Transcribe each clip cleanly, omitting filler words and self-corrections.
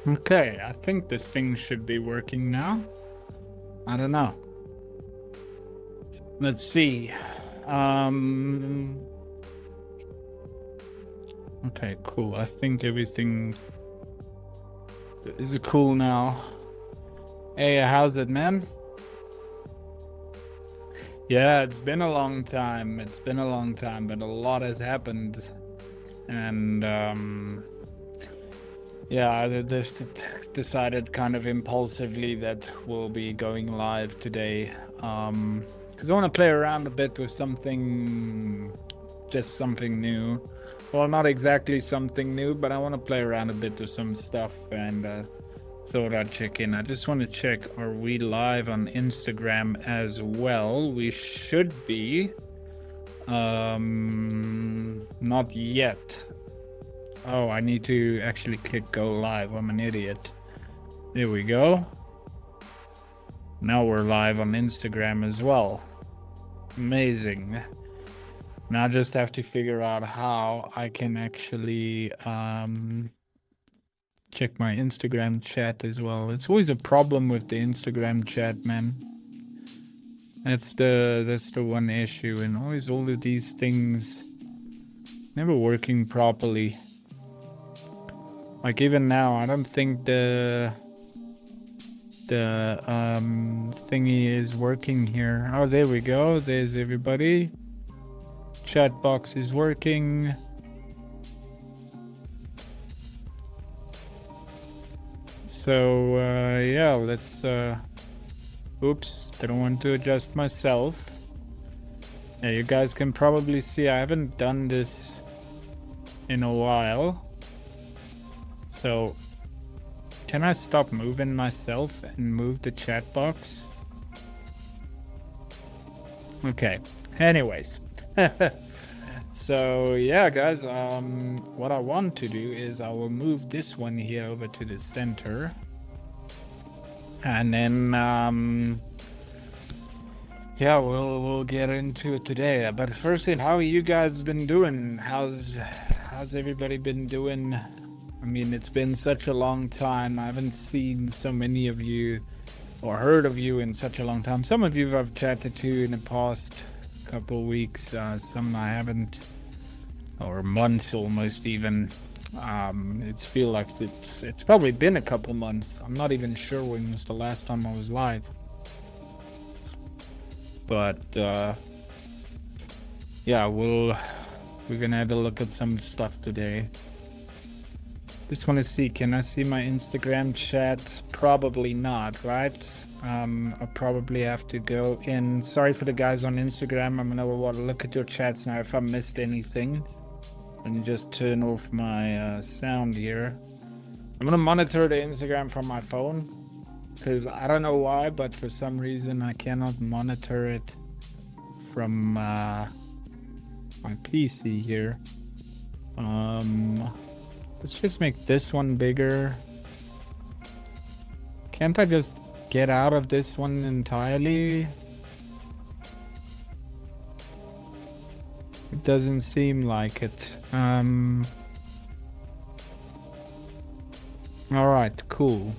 Okay, I think this thing should be working now. I don't know. Let's see. Okay, cool. I think everything is cool now. Hey, how's it, man? Yeah, it's been a long time. It's been a long time, but a lot has happened. And, yeah, I just decided kind of impulsively that we'll be going live today. Because I want to play around a bit with something, just something new. Well, not exactly something new, but I want to play around a bit with some stuff, and thought I'd check in. I just want to check, are we live on Instagram as well? We should be. Not yet. Oh, I need to actually click go live. I'm an idiot. There we go. Now we're live on Instagram as well. Amazing. Now I just have to figure out how I can actually check my Instagram chat as well. It's always a problem with the Instagram chat, man. That's the one issue, and always all of these things never working properly. Like even now, I don't think the thingy is working here. Oh, there we go. There's everybody. Chat box is working. So yeah, let's oops, I don't want to adjust myself. Yeah, you guys can probably see I haven't done this in a while. So can I stop moving myself and move the chat box? Okay, anyways. So yeah, guys, what I want to do is I will move this one here over to the center, and then yeah, we'll get into it today. But firstly, how you guys been doing? How's everybody been doing? I mean, it's been such a long time. I haven't seen so many of you or heard of you in such a long time. Some of you I've chatted to in the past couple weeks, some I haven't, or months almost even. It's feel like it's probably been a couple months. I'm not even sure when was the last time I was live. But yeah, we're gonna have a look at some stuff today. Just want to see, can I see my Instagram chat? Probably not, right? I'll probably have to go in. Sorry for the guys on Instagram. I'm gonna want to look at your chats now if I missed anything. Let me just turn off my sound here. I'm gonna monitor the Instagram from my phone, because I don't know why, but for some reason I cannot monitor it from my PC here. Let's just make this one bigger. Can't I just get out of this one entirely? It doesn't seem like it. Alright, cool.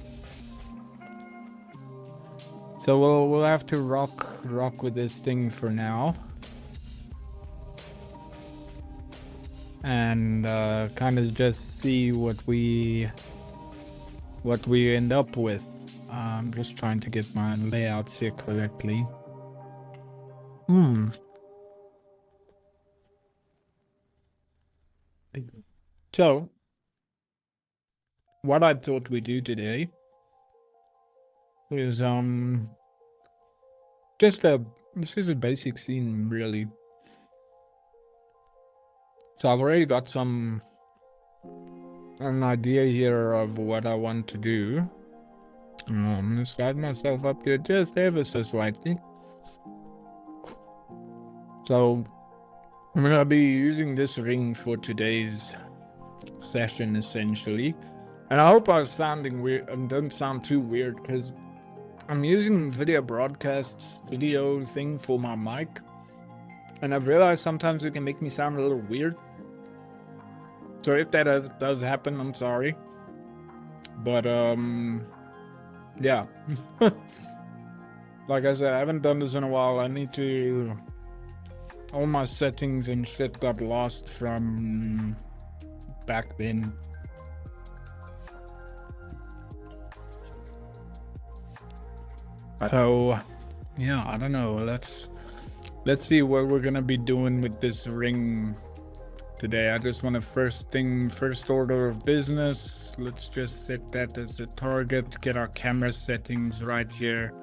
So we'll have to rock with this thing for now. And kind of just see what we end up with. I'm just trying to get my layouts here correctly. So what I thought we'd do today is this is a basic scene, really. So I've already got an idea here of what I want to do. I'm gonna slide myself up here just ever so slightly. So I'm gonna be using this ring for today's session essentially. And I hope I'm sounding weird and don't sound too weird, because I'm using video broadcasts video thing for my mic. And I've realized sometimes it can make me sound a little weird. So if that does happen, I'm sorry. But yeah. Like I said, I haven't done this in a while. I need to... All my settings and shit got lost from back then. So yeah, I don't know. Let's see what we're gonna be doing with this ring today. I just want to first order of business. Let's just set that as the target. Get our camera settings right here.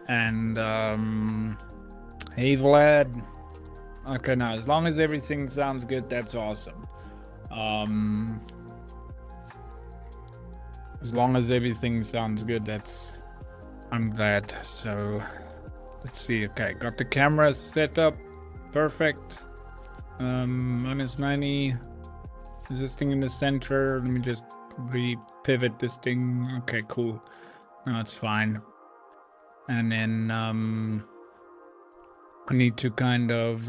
And hey Vlad. Okay, now as long as everything sounds good, that's awesome. As long as everything sounds good, I'm glad. So let's see. Okay, got the camera set up. Perfect. -90. Is this thing in the center? Let me just re-pivot this thing. Okay, cool. No, it's fine. And then I need to kind of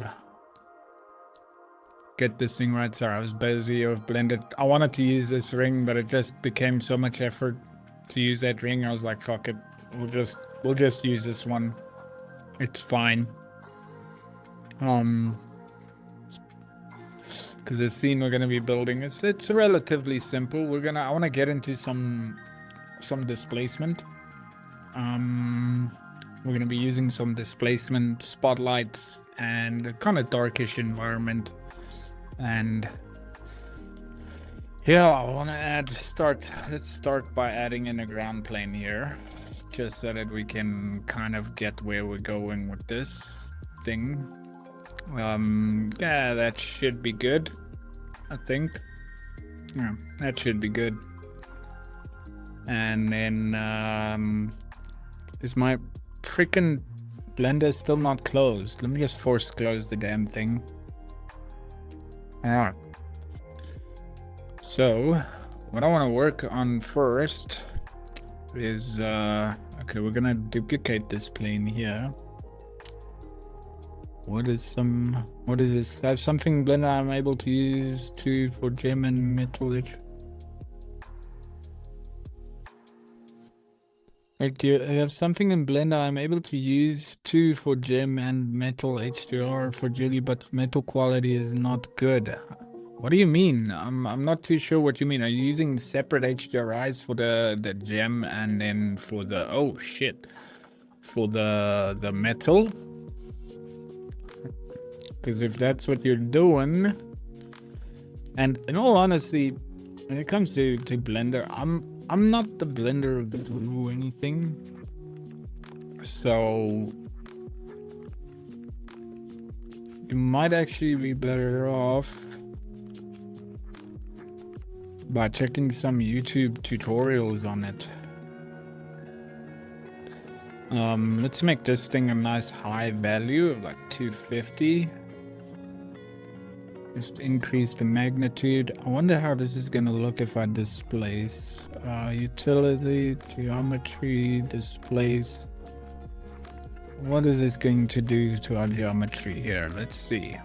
get this thing right. Sorry, I was busy of blended. I wanted to use this ring, but it just became so much effort to use that ring. I was like, fuck it. We'll just use this one. It's fine. Because the scene we're gonna be building, it's relatively simple. I wanna get into some displacement. We're gonna be using some displacement, spotlights, and a kind of darkish environment. And yeah, I want to let's start by adding in a ground plane here, just so that we can kind of get where we're going with this thing. Yeah, that should be good, I think. Yeah, that should be good. And then is my freaking blender still not closed? Let me just force close the damn thing. Alright. So what I want to work on first is okay, we're gonna duplicate this plane here. What is this? I have something blender I'm able to use for gem and metal edge. Like, you have something in Blender I'm able to use for gem and metal HDR for Julie, but metal quality is not good. What do you mean? I'm not too sure what you mean. Are you using separate HDRIs for the gem and then for the for the metal? Because if that's what you're doing, and in all honesty, when it comes to Blender, I'm not the Blender guru or anything, so you might actually be better off by checking some YouTube tutorials on it. Let's make this thing a nice high value of like 250. Just increase the magnitude. I wonder how this is gonna look if I displace. Utility, geometry, displace. What is this going to do to our geometry here? Let's see.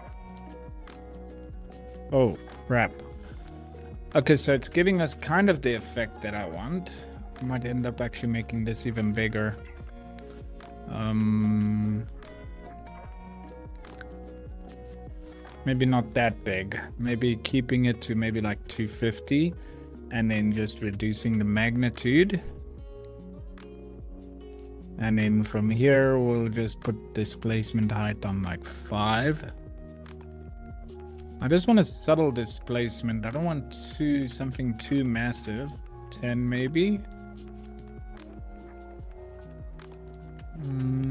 Oh, crap. Okay, so it's giving us kind of the effect that I want. I might end up actually making this even bigger. Maybe not that big. Maybe keeping it to maybe like 250 and then just reducing the magnitude. And then from here, we'll just put displacement height on like 5. I just want a subtle displacement. I don't want something too massive. 10 maybe.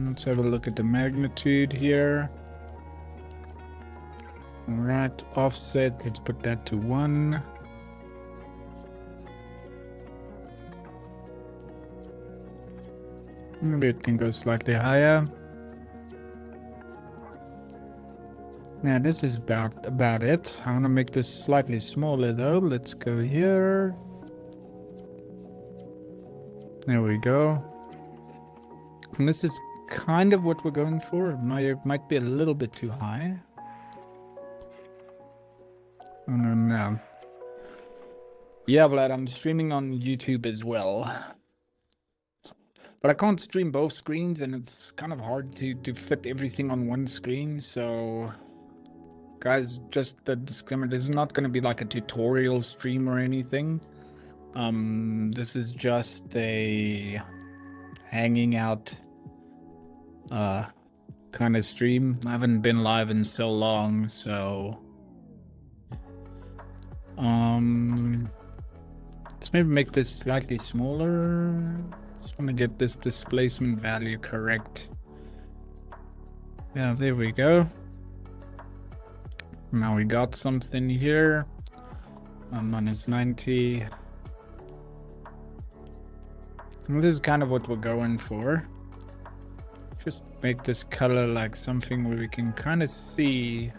Let's have a look at the magnitude here. Alright, offset, let's put that to 1. Maybe it can go slightly higher. Yeah, this is about it. I want to make this slightly smaller though. Let's go here. There we go. And this is kind of what we're going for. It might be a little bit too high. Oh no. Yeah, Vlad, I'm streaming on YouTube as well. But I can't stream both screens, and it's kind of hard to fit everything on one screen, so... Guys, just a disclaimer, this is not going to be like a tutorial stream or anything. This is just a hanging out kind of stream. I haven't been live in so long, so... Let's maybe make this slightly smaller. Just want to get this displacement value correct. Yeah, there we go. Now we got something here. Minus 90. And this is kind of what we're going for. Just make this color like something where we can kind of see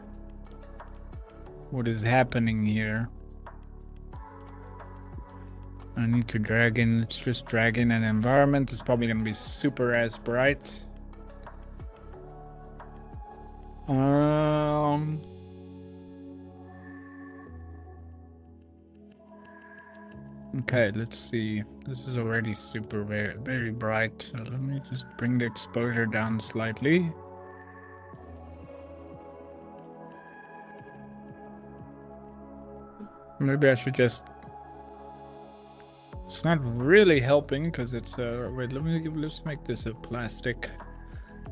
what is happening here. I need to drag in, let's just drag in an environment. It's probably going to be super as bright. Okay, let's see. This is already super very bright. So let me just bring the exposure down slightly. Maybe I should just... It's not really helping because it's wait, let's make this a plastic.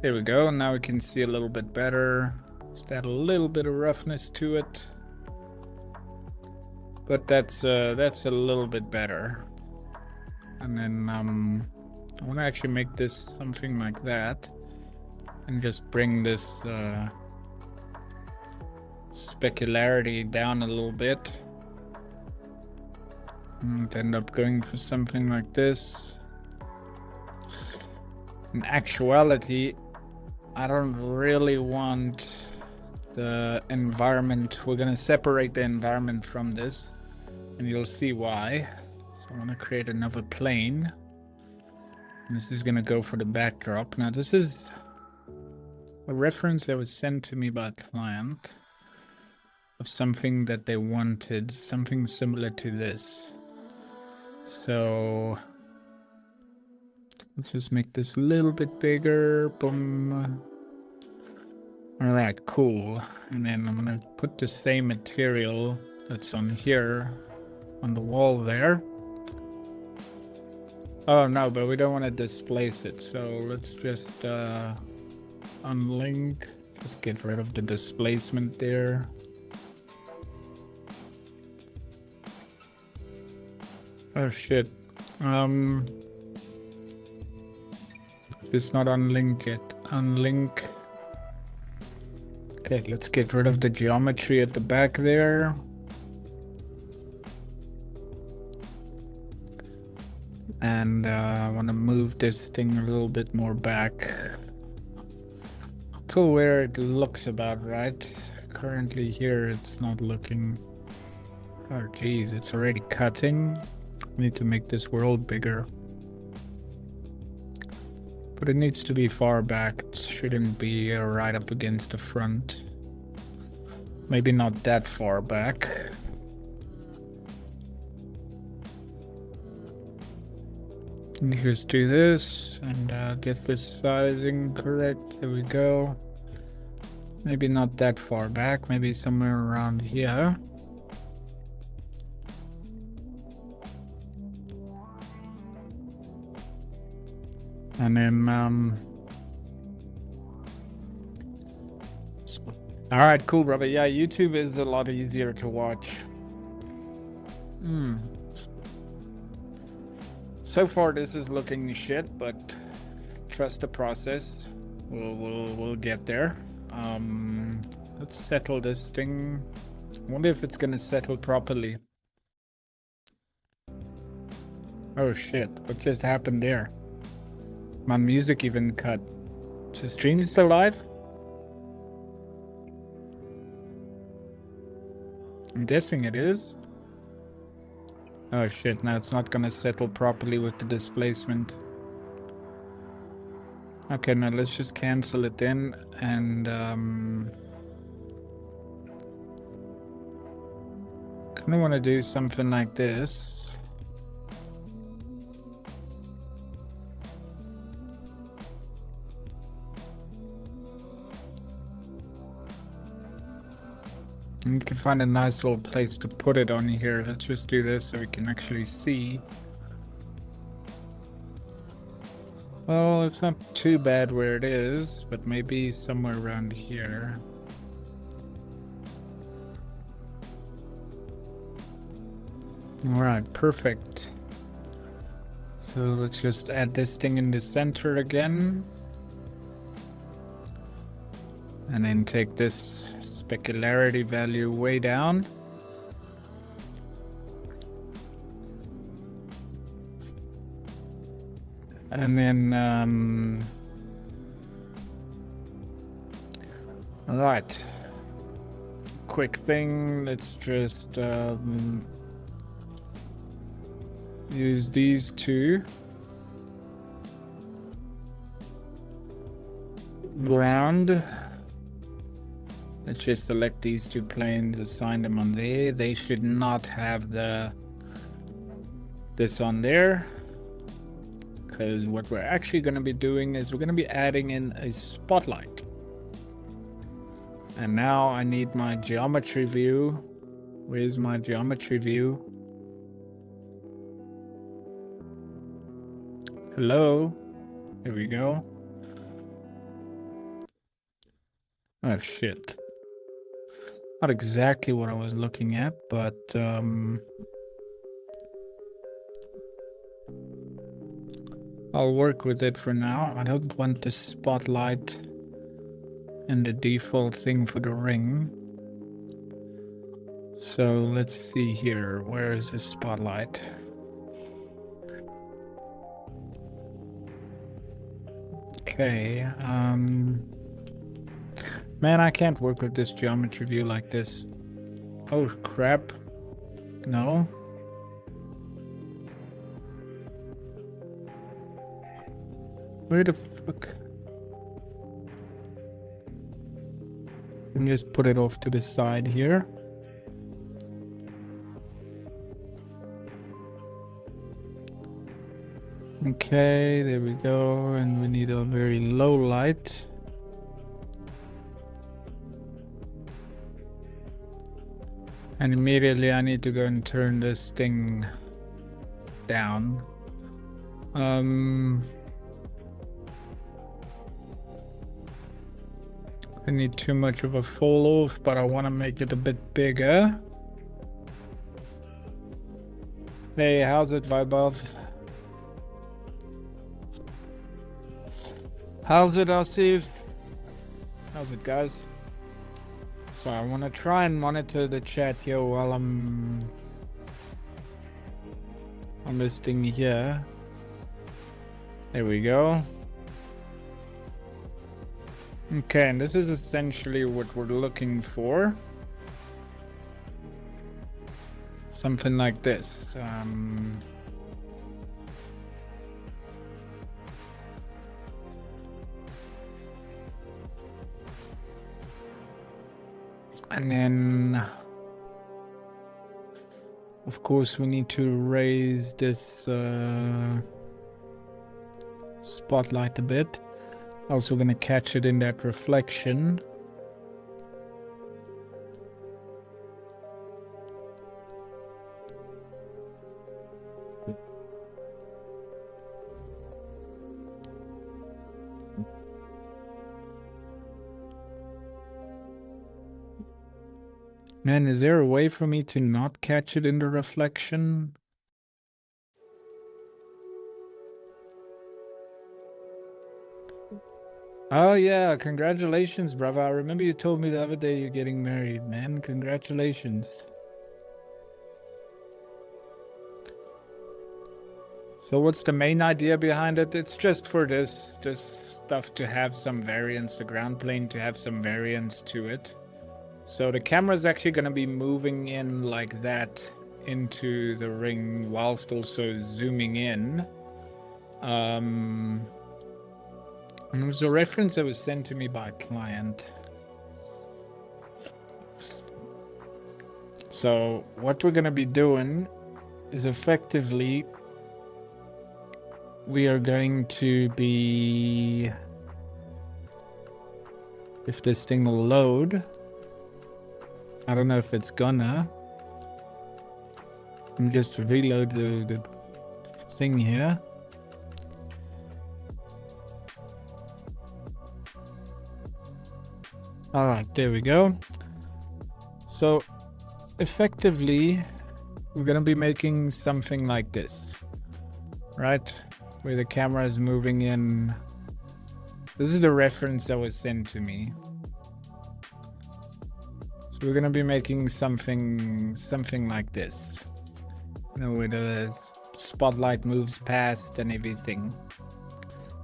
There we go. Now we can see a little bit better. Just add a little bit of roughness to it. But that's a little bit better. And then I want to actually make this something like that, and just bring this specularity down a little bit. And end up going for something like this. In actuality, I don't really want the environment. We're gonna separate the environment from this, and you'll see why. So I want to create another plane. And this is gonna go for the backdrop. Now this is a reference that was sent to me by a client of something that they wanted, something similar to this. So let's just make this a little bit bigger. Boom. Alright, cool. And then I'm gonna put the same material that's on here on the wall there. Oh no, but we don't want to displace it, so let's just unlink. Just get rid of the displacement there. Oh shit. It's not unlink yet. Unlink. Okay, let's get rid of the geometry at the back there. And I want to move this thing a little bit more back to where it looks about right. Currently here it's not looking... Oh geez, it's already cutting. I need to make this world bigger. But it needs to be far back. It shouldn't be right up against the front. Maybe not that far back. Let me just do this and get this sizing correct. There we go. Maybe not that far back. Maybe somewhere around here. And then, all right, cool, brother. Yeah, YouTube is a lot easier to watch. So far, this is looking shit, but trust the process. We'll get there. Let's settle this thing. I wonder if it's gonna settle properly. Oh shit! What just happened there? My music even cut. Is the stream still live? I'm guessing it is. Oh shit, now it's not gonna settle properly with the displacement. Okay, now let's just cancel it in and kinda wanna do something like this. I need to find a nice little place to put it on here. Let's just do this so we can actually see. Well, it's not too bad where it is, but maybe somewhere around here. Alright, perfect. So let's just add this thing in the center again. And then take this specularity value way down. And then, all right, quick thing, let's just use these two. Ground. Let's just select these two planes, assign them on there. They should not have this on there. Because what we're actually going to be doing is we're going to be adding in a spotlight. And now I need my geometry view. Where's my geometry view? Hello? Here we go. Oh shit. Not exactly what I was looking at, but I'll work with it for now. I don't want the spotlight in the default thing for the ring. So let's see here. Where is the spotlight? Okay, man, I can't work with this geometry view like this. Oh crap. No. Where the fuck? Let me just put it off to the side here. Okay, there we go. And we need a very low light. And immediately I need to go and turn this thing down. I need too much of a fall off, but I want to make it a bit bigger. Hey, how's it, Vibov? How's it, Asif? How's it, guys? So I want to try and monitor the chat here while I'm on this thing here. There we go. Okay, and this is essentially what we're looking for. Something like this. And then, of course, we need to raise this spotlight a bit. Also gonna catch it in that reflection. Man, is there a way for me to not catch it in the reflection? Oh yeah, congratulations, brother. I remember you told me the other day you're getting married, man. Congratulations. So what's the main idea behind it? It's just for this stuff to have some variance, the ground plane to have some variance to it. So the camera is actually going to be moving in like that into the ring whilst also zooming in. And it was a reference that was sent to me by a client. So what we're going to be doing is effectively we are going to be, if this thing will load, I don't know if it's gonna. I'm just reload the thing here. All right, there we go. So effectively, we're gonna be making something like this, right? Where the camera is moving in. This is the reference that was sent to me. So we're gonna be making something like this. You know, where the spotlight moves past and everything.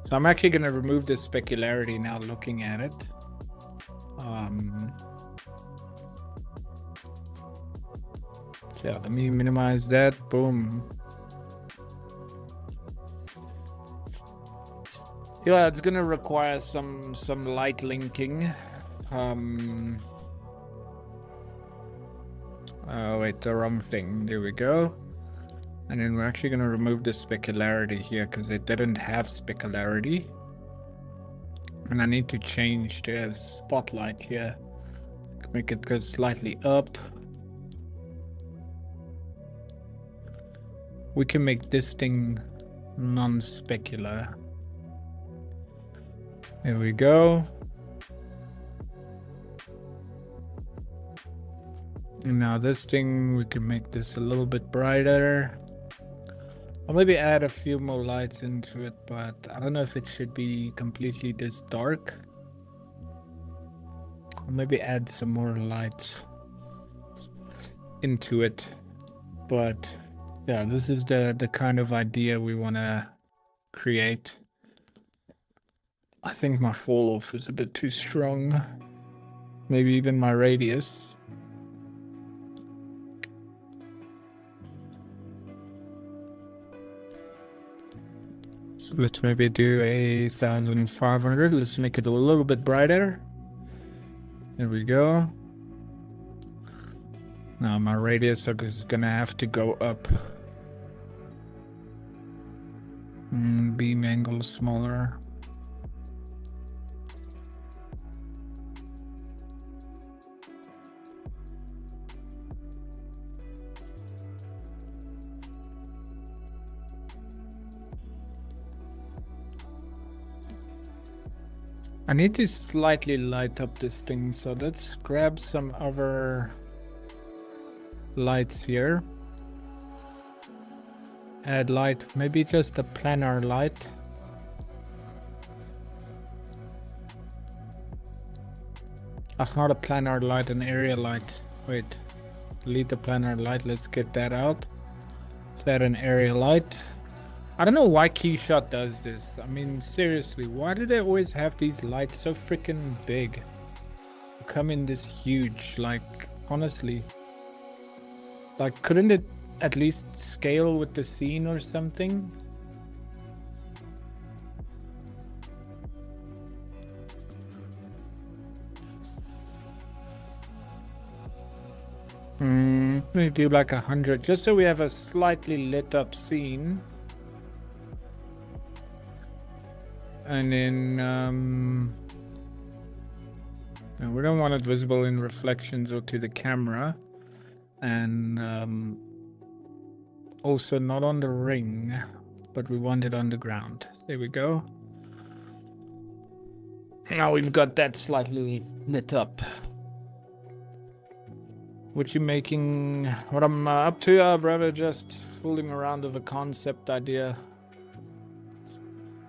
So I'm actually gonna remove the specularity now looking at it. Yeah, let me minimize that. Boom. Yeah, it's gonna require some light linking. Oh wait, the wrong thing. There we go. And then we're actually gonna remove the specularity here because it didn't have specularity. And I need to change the spotlight here. Make it go slightly up. We can make this thing non-specular. There we go. And now this thing, we can make this a little bit brighter. I'll maybe add a few more lights into it, but I don't know if it should be completely this dark. I'll maybe add some more lights into it. But yeah, this is the kind of idea we want to create. I think my fall off is a bit too strong. Maybe even my radius. So let's maybe do 1,500. Let's make it a little bit brighter. There we go. Now my radius is gonna have to go up. Beam angle smaller. I need to slightly light up this thing, so let's grab some other lights here. Add light, maybe just a planar light. Not a planar light, an area light. Wait, delete the planar light, let's get that out. Let's add an area light. I don't know why Keyshot does this. I mean, seriously, why do they always have these lights so freaking big? They come in this huge, like, honestly. Like, couldn't it at least scale with the scene or something? Maybe do like 100, just so we have a slightly lit up scene. And then, and we don't want it visible in reflections or to the camera. And also not on the ring, but we want it on the ground. There we go. Now we've got that slightly lit up. What you making? What I'm up to, brother, just fooling around with a concept idea.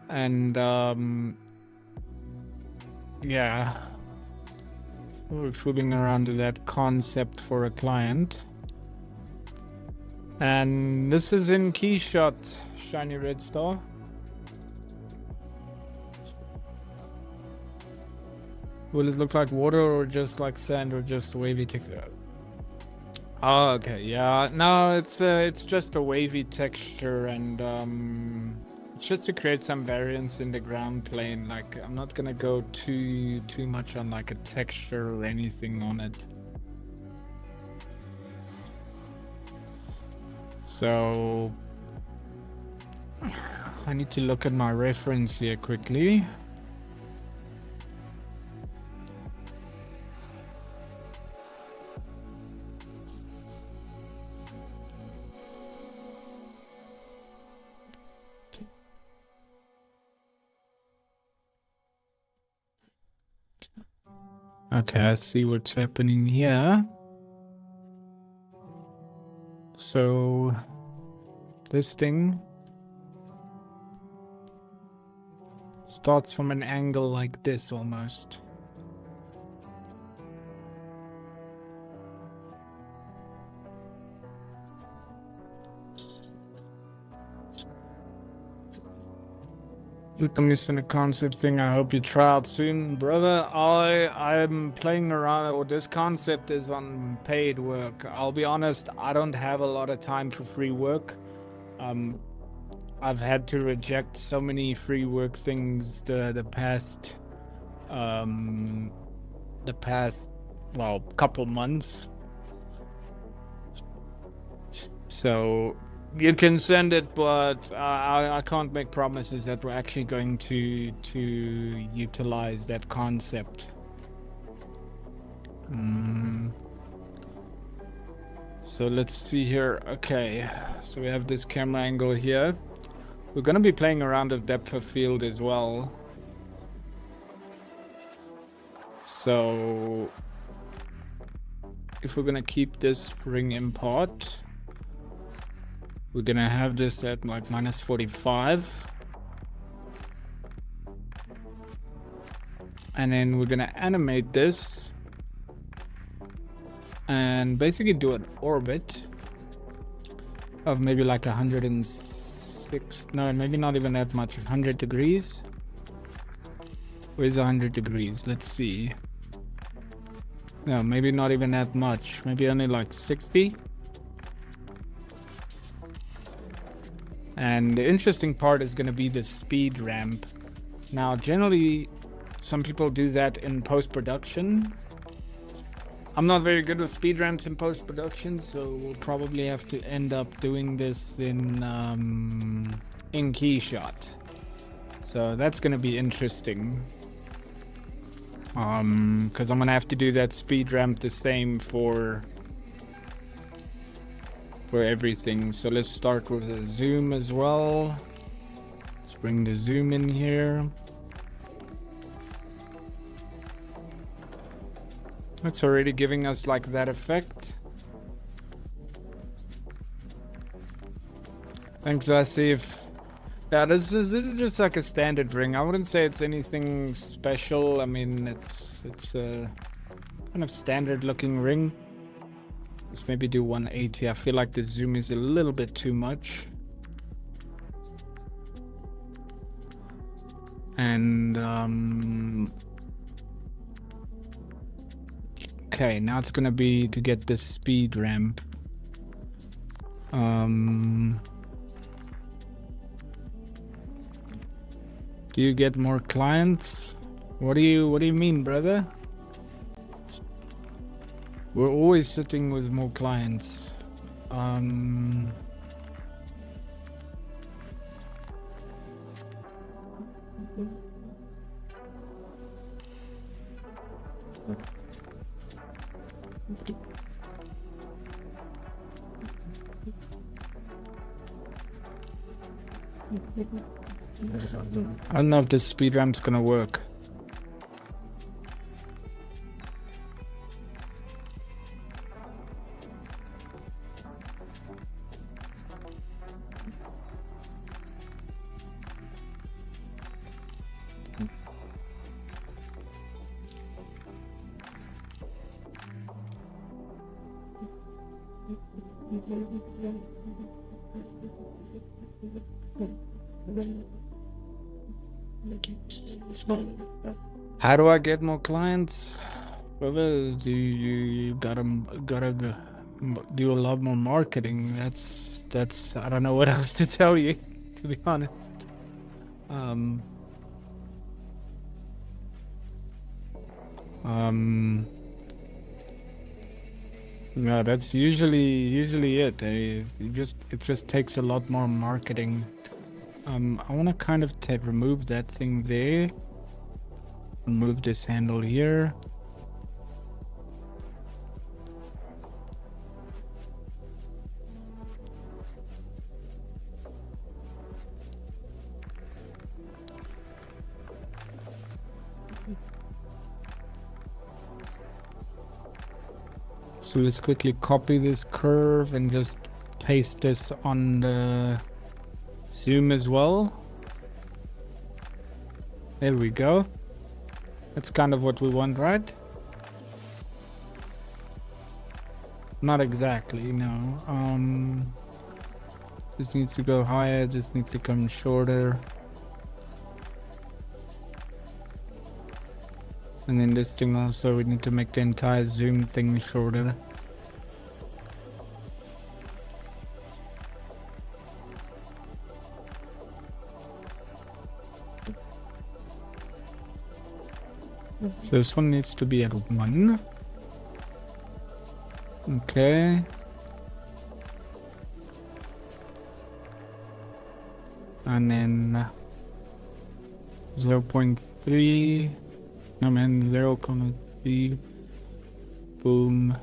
And yeah, we're fooling around with that concept for a client. And this is in Keyshot, shiny red star. Will it look like water or just like sand or just wavy texture? Oh, okay, yeah. No, it's just a wavy texture, and it's just to create some variance in the ground plane. Like, I'm not gonna go too much on like a texture or anything on it. So I need to look at my reference here quickly. Okay, I see what's happening here. So this thing starts from an angle like this almost. I'm missing a concept thing. I hope you try out soon, brother. I'm playing around with this concept is on paid work. I'll be honest, I don't have a lot of time for free work. I've had to reject so many free work things the past well, couple months. So you can send it, but I can't make promises that we're actually going to utilize that concept. So let's see here. Okay, so we have this camera angle here. We're going to be playing around with depth of field as well. So if we're going to keep this ring import, we're going to have this at like minus 45. And then we're going to animate this and basically do an orbit of maybe like 106, no, maybe not even that much, 100 degrees. Where's 100 degrees? Let's see. No, maybe not even that much, maybe only like 60. And the interesting part is going to be the speed ramp. Now, generally, some people do that in post-production. I'm not very good with speed ramps in post-production, so we'll probably have to end up doing this in Keyshot. So that's going to be interesting. Because I'm going to have to do that speed ramp the same for everything. So let's start with the zoom as well. Let's bring the zoom in here. It's already giving us like that effect. Thanks, Vasif. Yeah, this is just like a standard ring. I wouldn't say it's anything special. I mean, it's a kind of standard looking ring. Let's maybe do 180. I feel like the zoom is a little bit too much. And okay, now it's gonna be to get this speed ramp. Do you get more clients? What do you mean, brother? We're always sitting with more clients. I don't know if this speed ramp's gonna work. How do I get more clients? Well, you gotta do a lot more marketing. That's I don't know what else to tell you, to be honest. No, that's usually it. It just takes a lot more marketing. I want to kind of remove that thing there. Remove this handle here. So let's quickly copy this curve and just paste this on the zoom as well. There we go. That's kind of what we want, right? Not exactly, no. This needs to go higher, this needs to come shorter. And then this thing also, we need to make the entire zoom thing shorter. So this one needs to be at 1. Okay. And then 0.3. No man, 0.3. Boom.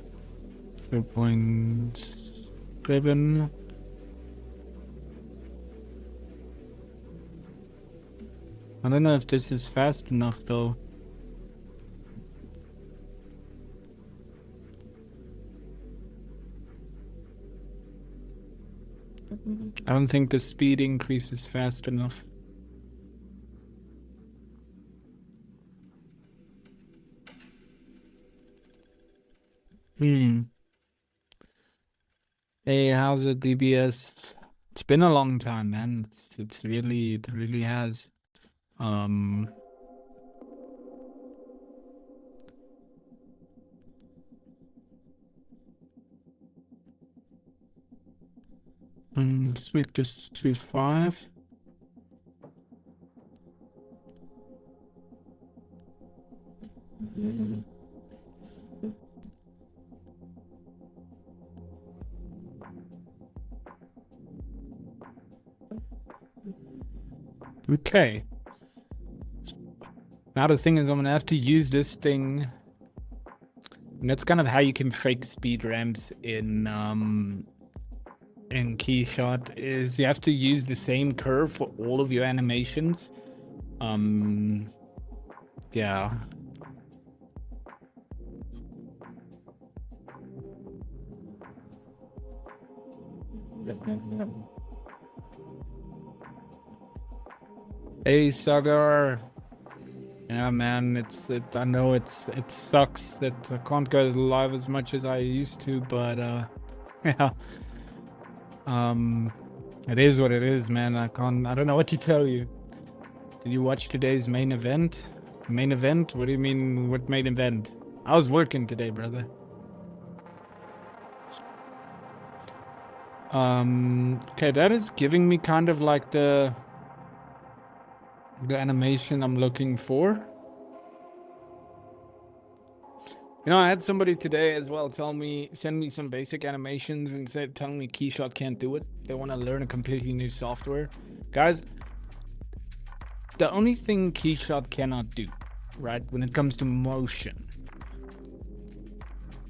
0.7. I don't know if this is fast enough though. I don't think the speed increase is fast enough. Hey, how's it, DBS? It's been a long time, man. It really has. Switch this to 5. Okay. Now the thing is, I'm gonna have to use this thing, and that's kind of how you can fake speed ramps in Keyshot. Is you have to use the same curve for all of your animations. Yeah. Hey, Sagar. Yeah, man, I know it sucks that I can't go live as much as I used to, but yeah. It is what it is, man. I don't know what to tell you. Did you watch today's main event? Main event? What do you mean, what main event? I was working today, brother. Okay, that is giving me kind of like the animation I'm looking for. You know, I had somebody today as well send me some basic animations and telling me Keyshot can't do it. They want to learn a completely new software. Guys, the only thing Keyshot cannot do, right, when it comes to motion.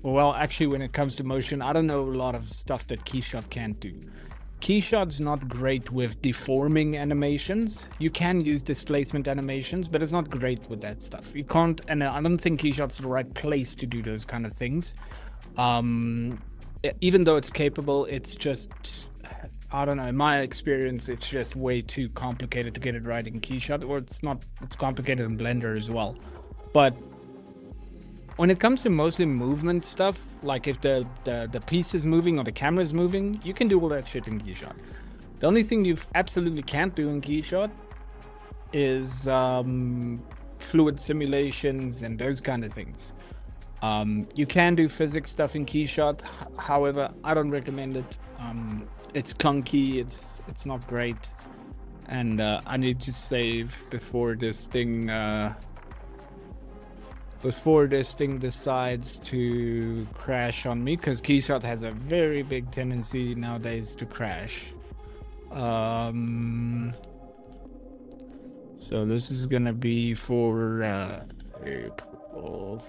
Well, actually, when it comes to motion, I don't know a lot of stuff that Keyshot can't do. Keyshot's not great with deforming animations. You can use displacement animations, but it's not great with that stuff. You can't, and I don't think Keyshot's the right place to do those kind of things. Even though it's capable, it's just, I don't know, in my experience, it's just way too complicated to get it right in Keyshot, or it's complicated in Blender as well. But when it comes to mostly movement stuff, like if the piece is moving or the camera is moving, you can do all that shit in Keyshot. The only thing you absolutely can't do in Keyshot is fluid simulations and those kind of things. You can do physics stuff in Keyshot, however, I don't recommend it. It's clunky, it's not great, and I need to save before this thing decides to crash on me, because Keyshot has a very big tendency nowadays to crash. So this is gonna be for April.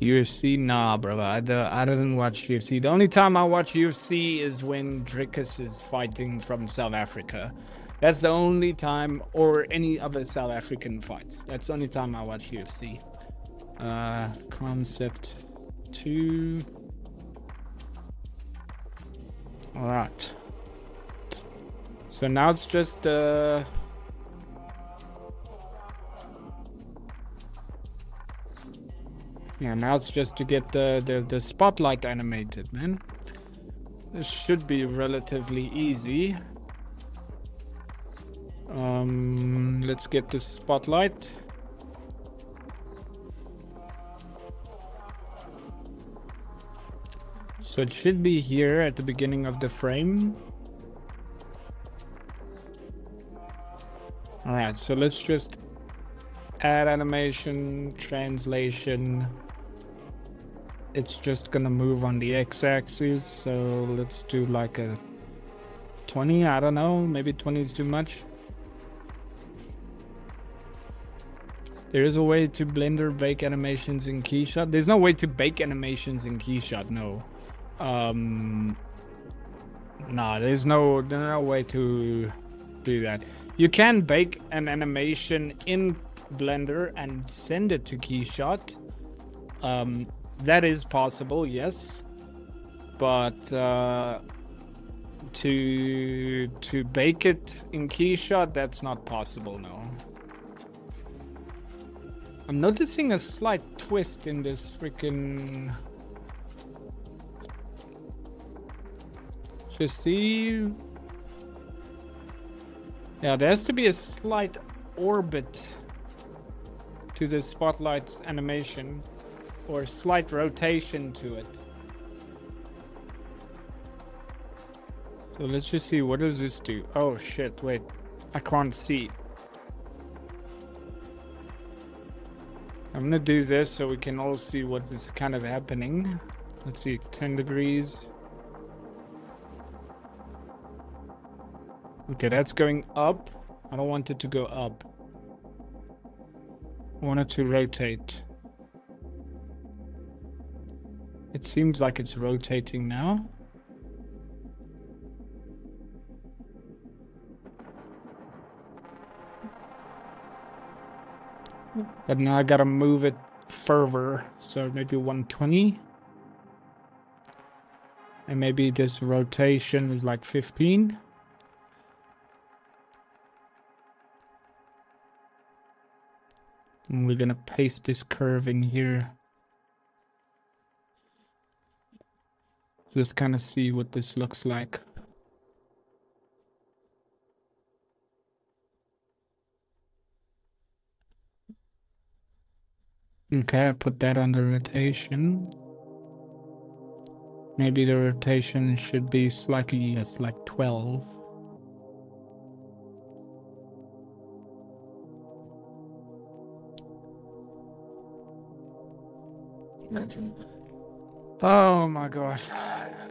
UFC? Nah, bro. I didn't watch UFC. The only time I watch UFC is when Drickus is fighting from South Africa. That's the only time, or any other South African fight. That's the only time I watch UFC. Concept 2. Alright. So now it's just yeah, now it's just to get the spotlight animated, man. This should be relatively easy. Let's get the spotlight. So it should be here at the beginning of the frame. Alright, so let's just add animation, translation. It's just gonna move on the x-axis, so let's do like a 20. I don't know, maybe 20 is too much. There is a way to Blender bake animations in Keyshot. There's no way to bake animations in Keyshot, no. Nah, there's no way to do that. You can bake an animation in Blender and send it to Keyshot. That is possible, yes, but to bake it in Keyshot, that's not possible, no. I'm noticing a slight twist in this freaking. Just see. Yeah, there has to be a slight orbit to the spotlight animation, or slight rotation to it. So let's just see, what does this do? Oh shit, wait, I can't see. I'm gonna do this so we can all see what is kind of happening. Let's see, 10 degrees. Okay, that's going up. I don't want it to go up. I want it to rotate. It seems like it's rotating now. But now I gotta move it further, so maybe 120. And maybe this rotation is like 15. And we're gonna paste this curve in here. Just kind of see what this looks like. Okay, I put that under rotation. Maybe the rotation should be slightly less, like 12. Oh my gosh.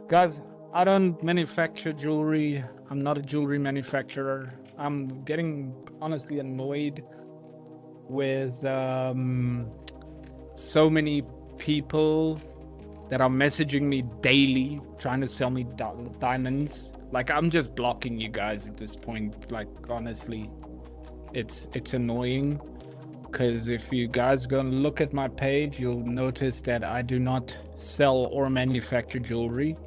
Guys, I don't manufacture jewelry. I'm not a jewelry manufacturer. I'm getting honestly annoyed with so many people that are messaging me daily trying to sell me diamonds. Like, I'm just blocking you guys at this point. Like, honestly, it's annoying. Because if you guys gonna look at my page, you'll notice that I do not sell or manufacture jewelry.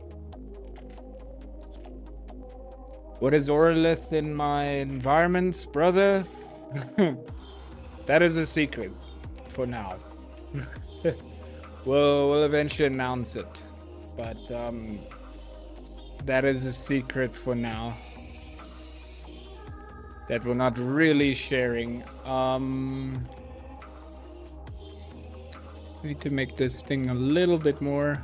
What is Orlith in my environments, brother? That is a secret for now. We'll eventually announce it. But That is a secret for now. That we're not really sharing. Need to make this thing a little bit more.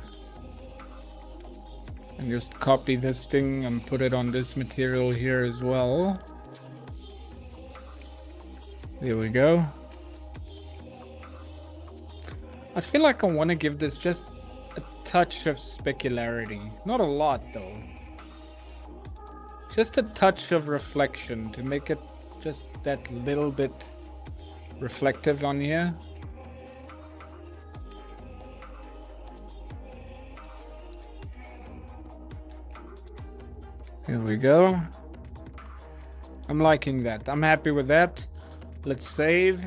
And just copy this thing and put it on this material here as well. There we go. I feel like I want to give this just a touch of specularity. Not a lot though. Just a touch of reflection to make it just that little bit reflective on here. Here we go. I'm liking that. I'm happy with that. Let's save.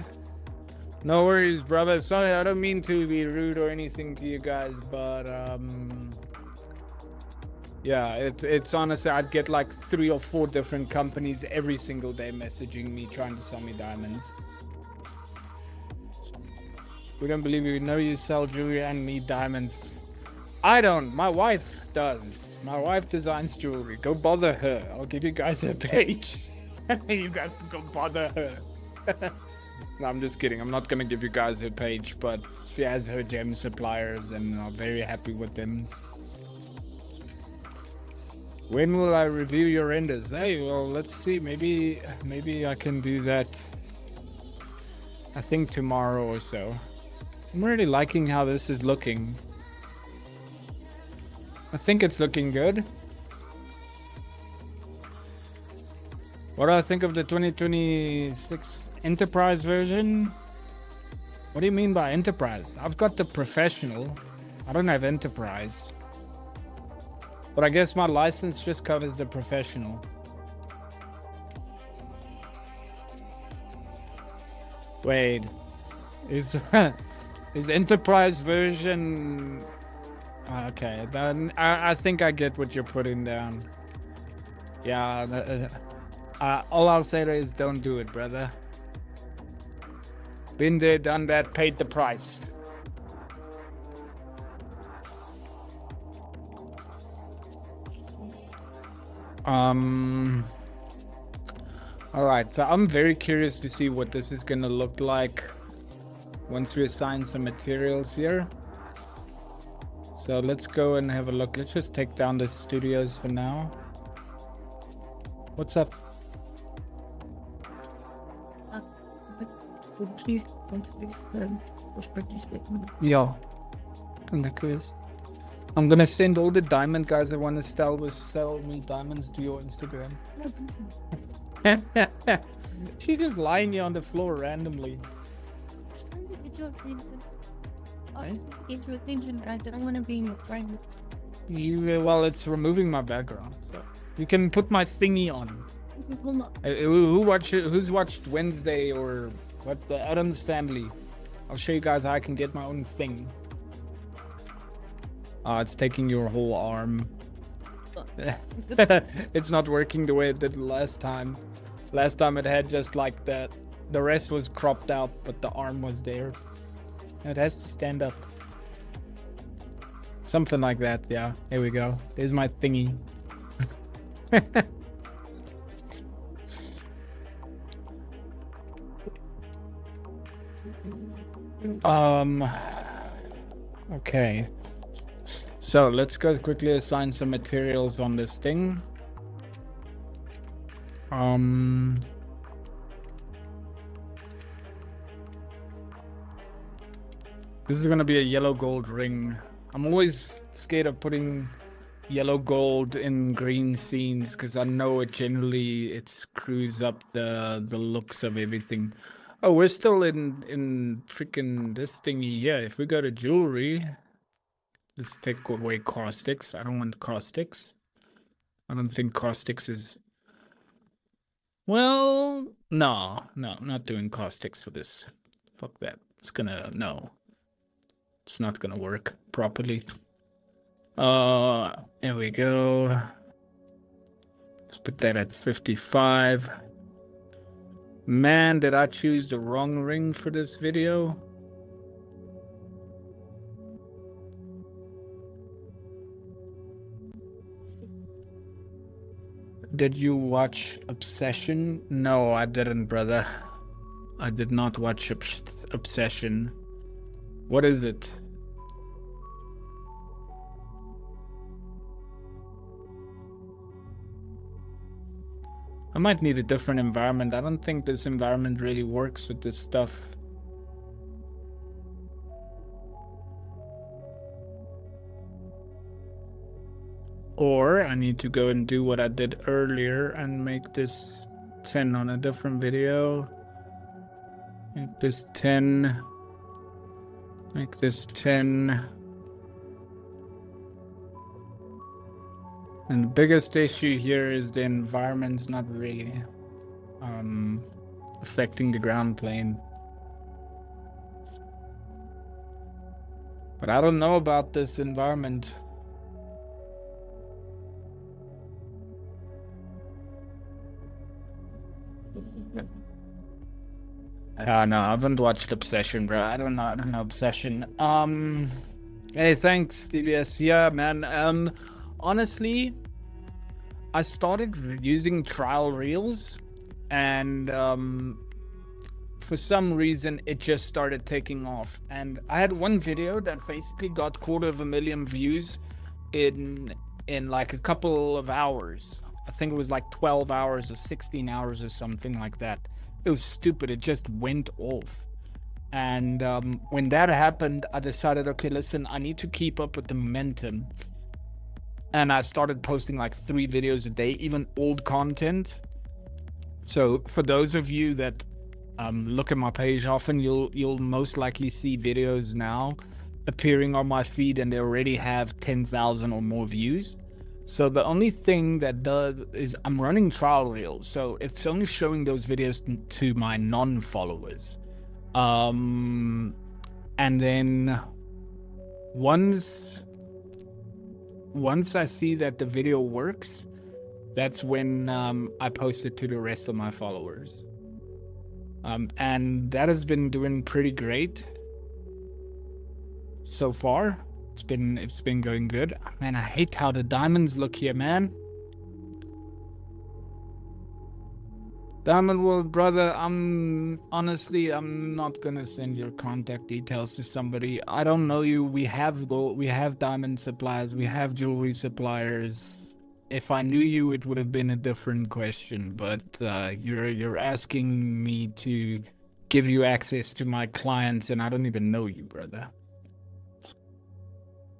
No worries, brother. Sorry, I don't mean to be rude or anything to you guys, but yeah, it's honestly, I'd get like 3 or 4 different companies every single day messaging me trying to sell me diamonds. We don't believe you. Know you sell jewelry and need diamonds. I don't. My wife does. My wife designs jewelry. Go bother her. I'll give you guys her page. You guys can go bother her. No, I'm just kidding. I'm not gonna give you guys her page, but she has her gem suppliers and I'm very happy with them. When will I review your renders? Hey, well, let's see. Maybe I can do that. I think tomorrow or so. I'm really liking how this is looking. I think it's looking good. What do I think of the 2026 Enterprise version? What do you mean by Enterprise? I've got the Professional. I don't have Enterprise. But I guess my license just covers the Professional. Wait. Is Enterprise version... Okay, then I think I get what you're putting down. Yeah, all I'll say is don't do it, brother. Been there, done that, paid the price. Alright, so I'm very curious to see what this is gonna look like once we assign some materials here. So let's go and have a look. Let's just take down the studios for now. What's up? Yeah. I'm gonna send all the diamond guys that want to sell me diamonds to your Instagram. She just lying here on the floor randomly. Get your attention. I don't want to be in your frame. Well, it's removing my background, so you can put my thingy on. Hold on. Who's watched Wednesday or what? The Addams Family. I'll show you guys how I can get my own thing. It's taking your whole arm. It's not working the way it did last time. Last time it had just like that. The rest was cropped out, but the arm was there. It has to stand up. Something like that, yeah. Here we go. There's my thingy. Okay. So let's go quickly assign some materials on this thing. This is gonna be a yellow gold ring. I'm always scared of putting yellow gold in green scenes because I know it screws up the looks of everything. Oh, we're still in freaking this thingy here. If we go to jewelry, let's take away caustics. I don't want caustics. I don't think caustics is... Well, no, I'm not doing caustics for this. Fuck that. No. It's not gonna work properly. There we go. Let's put that at 55. Man, did I choose the wrong ring for this video? Did you watch Obsession? No, I didn't, brother. I did not watch Obsession. What is it? I might need a different environment. I don't think this environment really works with this stuff. Or I need to go and do what I did earlier and make this 10 on a different video. Make this 10. Make this 10. And the biggest issue here is the environment's not really affecting the ground plane. But I don't know about this environment. No, I haven't watched Obsession, bro. I don't know Obsession. Hey, thanks, DBS. Yeah, man. Honestly, I started using trial reels, and for some reason it just started taking off. And I had one video that basically got 250,000 views in like a couple of hours. I think it was like 12 hours or 16 hours or something like that. It was stupid. It just went off. And when that happened, I decided, okay, listen, I need to keep up with the momentum. And I started posting like 3 videos a day, even old content. So for those of you that look at my page often, you'll most likely see videos now appearing on my feed, and they already have 10,000 or more views. So the only thing that does is I'm running trial reels, so it's only showing those videos to my non-followers. And then once I see that the video works, that's when I post it to the rest of my followers. And that has been doing pretty great so far. It's been going good. Man, I hate how the diamonds look here, man. Diamond World, brother, I'm not gonna send your contact details to somebody. I don't know you. We have gold, we have diamond suppliers, we have jewelry suppliers. If I knew you, it would have been a different question, but you're asking me to give you access to my clients, and I don't even know you, brother.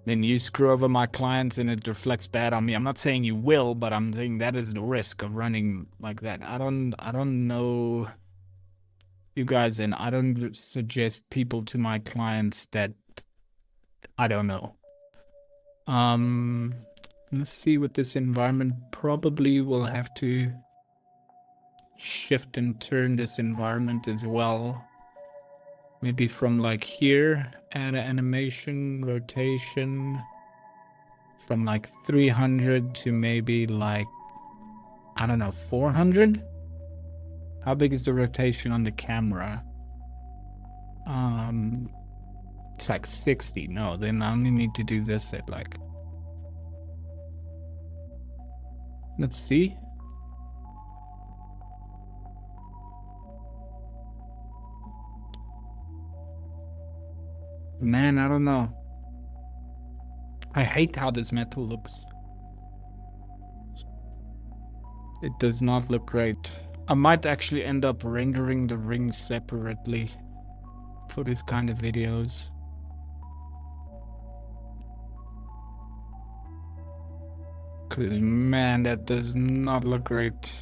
Then you screw over my clients and it reflects bad on me. I'm not saying you will, but I'm saying that is the risk of running like that. I don't know you guys, and I don't suggest people to my clients that I don't know. Let's see with this environment. Probably will have to shift and turn this environment as well. Maybe from like here, add an animation, rotation, from like 300 to maybe like, I don't know, 400? How big is the rotation on the camera? It's like 60. No, then I only need to do this at like, let's see. Man, I don't know. I hate how this metal looks. It does not look great. I might actually end up rendering the rings separately for this kind of videos. Cause man, that does not look great.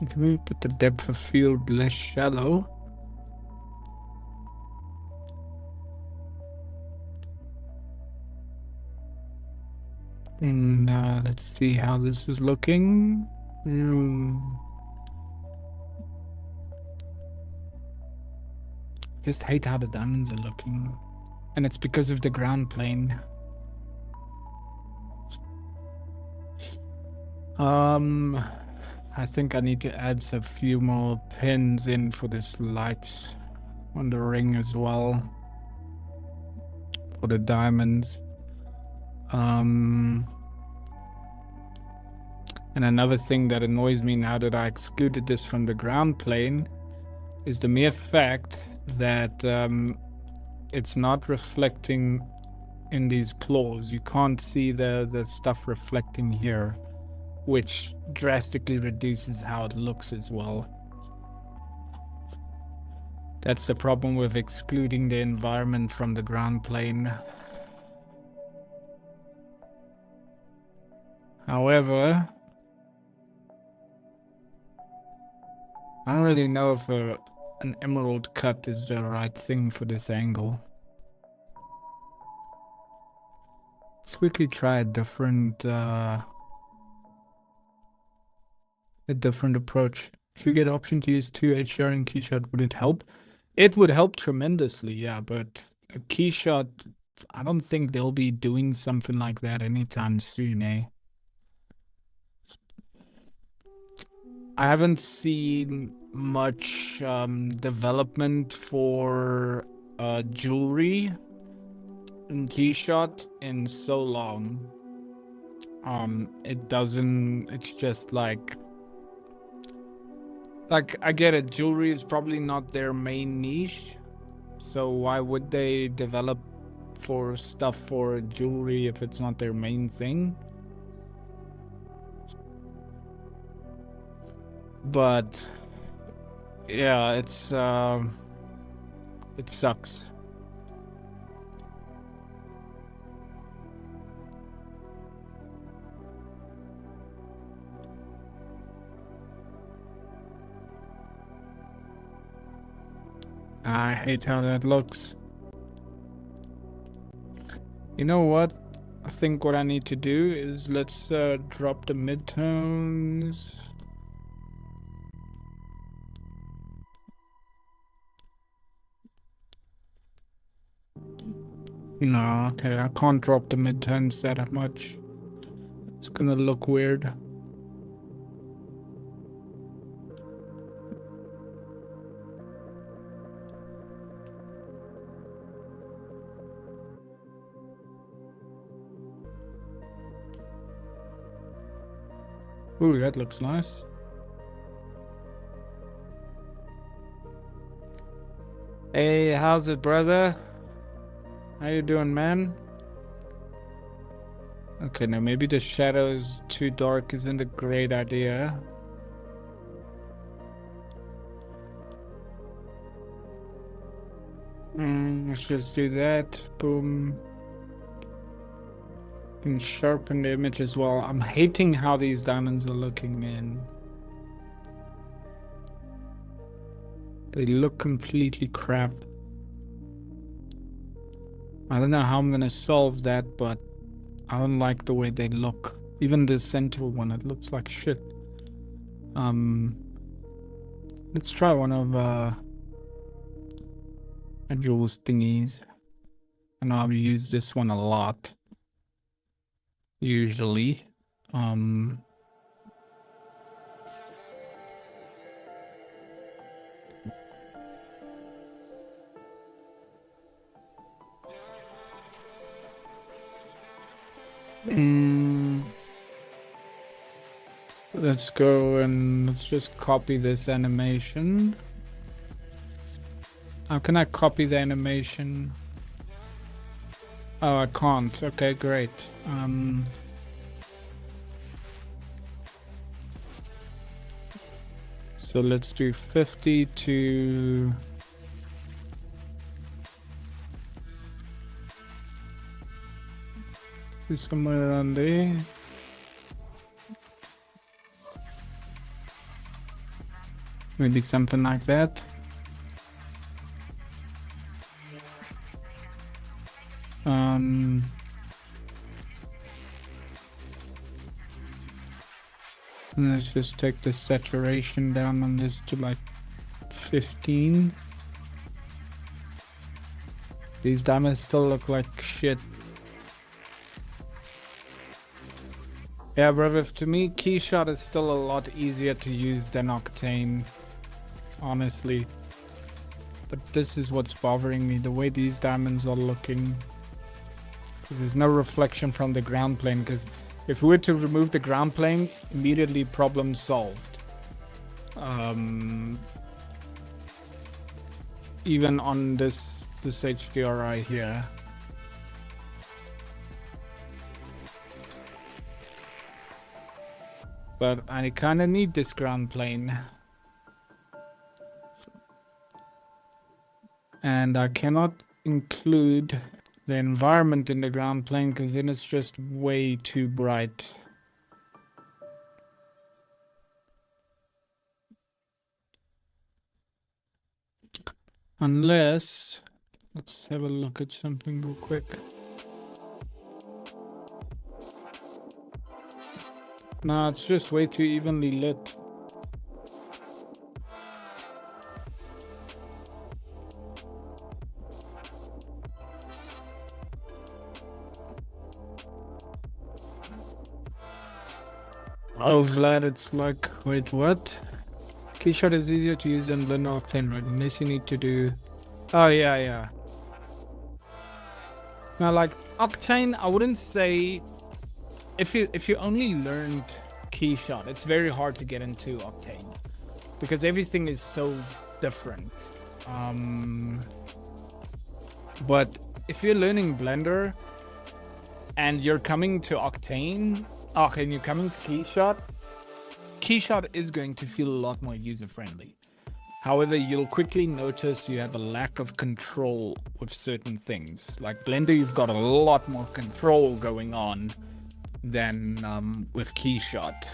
Can we put the depth of field less shallow? And let's see how this is looking. Just hate how the diamonds are looking. And it's because of the ground plane. I think I need to add a few more pins in for this lights on the ring as well. For the diamonds. And another thing that annoys me now that I excluded this from the ground plane is the mere fact that it's not reflecting in these claws. You can't see the stuff reflecting here, which drastically reduces how it looks as well. That's the problem with excluding the environment from the ground plane. However, I don't really know if an emerald cut is the right thing for this angle. Let's quickly try a different approach. If you get option to use 2 HDR in Keyshot, would it help? It would help tremendously, yeah, but a Keyshot, I don't think they'll be doing something like that anytime soon, eh? I haven't seen much development for jewelry in Keyshot in so long. It's just like I get it, jewelry is probably not their main niche, so why would they develop for stuff for jewelry if it's not their main thing? But yeah, it sucks. I hate how that looks. You know what? I think what I need to do is let's drop the midtones. No, okay, I can't drop the midtones that much. It's gonna look weird. Ooh, that looks nice. Hey, how's it, brother? How you doing, man? Okay, now maybe the shadow is too dark isn't a great idea. Let's just do that. Boom. And sharpen the image as well. I'm hating how these diamonds are looking, man. They look completely crap. I don't know how I'm gonna solve that, but I don't like the way they look. Even the center one, it looks like shit. Let's try one of Jules thingies. I know I've used this one a lot. Usually. Let's go and let's just copy this animation. How can I copy the animation? Oh, I can't. Okay, great. So let's do 50 to... somewhere around there. Maybe something like that. Let's just take the saturation down on this to like 15. These diamonds still look like shit. Yeah, brother, to me, Keyshot is still a lot easier to use than Octane, honestly. But this is what's bothering me, the way these diamonds are looking. Because there's no reflection from the ground plane, because if we were to remove the ground plane, immediately problem solved. Even on this HDRI here. But I kind of need this ground plane. And I cannot include the environment in the ground plane because then it's just way too bright. Unless, let's have a look at something real quick. No, it's just way too evenly lit. Oh, Vlad, it's like, wait, what? Keyshot is easier to use than Blender Octane, right? Unless you need to do... Oh, yeah. Now, like, Octane, I wouldn't say... If you only learned Keyshot, it's very hard to get into Octane. Because everything is so different. But if you're learning Blender, and you're coming to Octane, and you're coming to Keyshot, Keyshot is going to feel a lot more user-friendly. However, you'll quickly notice you have a lack of control with certain things. Like Blender, you've got a lot more control going on than with Keyshot.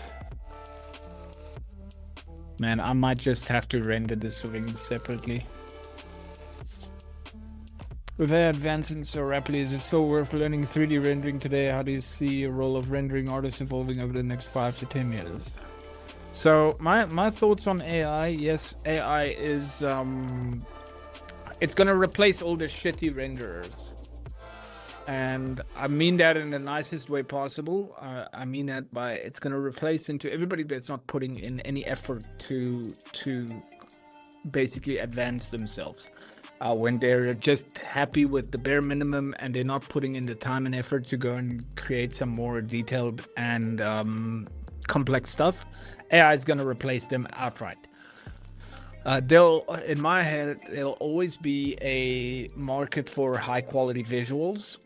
Man, I might just have to render this ring separately. With AI advancing so rapidly, is it still worth learning 3D rendering today? How do you see a role of rendering artists evolving over the next 5 to 10 years? So my thoughts on AI, yes, AI is it's gonna replace all the shitty renderers. And I mean that in the nicest way possible. I mean that by it's gonna replace into everybody that's not putting in any effort to basically advance themselves. When they're just happy with the bare minimum and they're not putting in the time and effort to go and create some more detailed and complex stuff, AI is going to replace them outright. In my head, there'll always be a market for high quality visuals.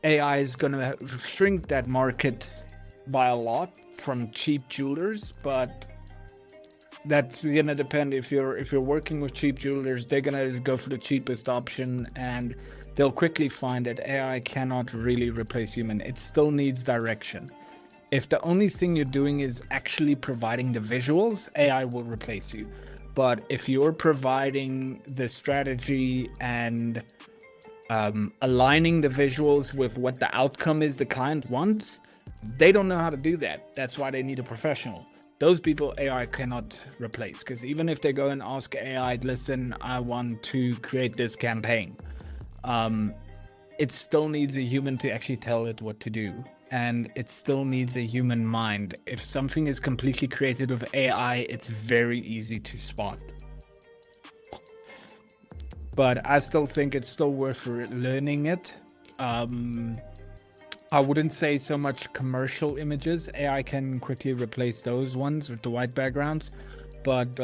AI is going to shrink that market by a lot from cheap jewelers, but that's gonna depend. If you're working with cheap jewelers, they're gonna go for the cheapest option, and they'll quickly find that AI cannot really replace human. It still needs direction. If the only thing you're doing is actually providing the visuals, AI will replace you. But if you're providing the strategy and aligning the visuals with what the outcome is the client wants, they don't know how to do that. That's why they need a professional. Those people AI cannot replace, because even if they go and ask AI, listen, I want to create this campaign, it still needs a human to actually tell it what to do. And it still needs a human mind. If something is completely created with AI, it's very easy to spot. But I still think it's still worth learning it. I wouldn't say so much commercial images. AI can quickly replace those ones with the white backgrounds. But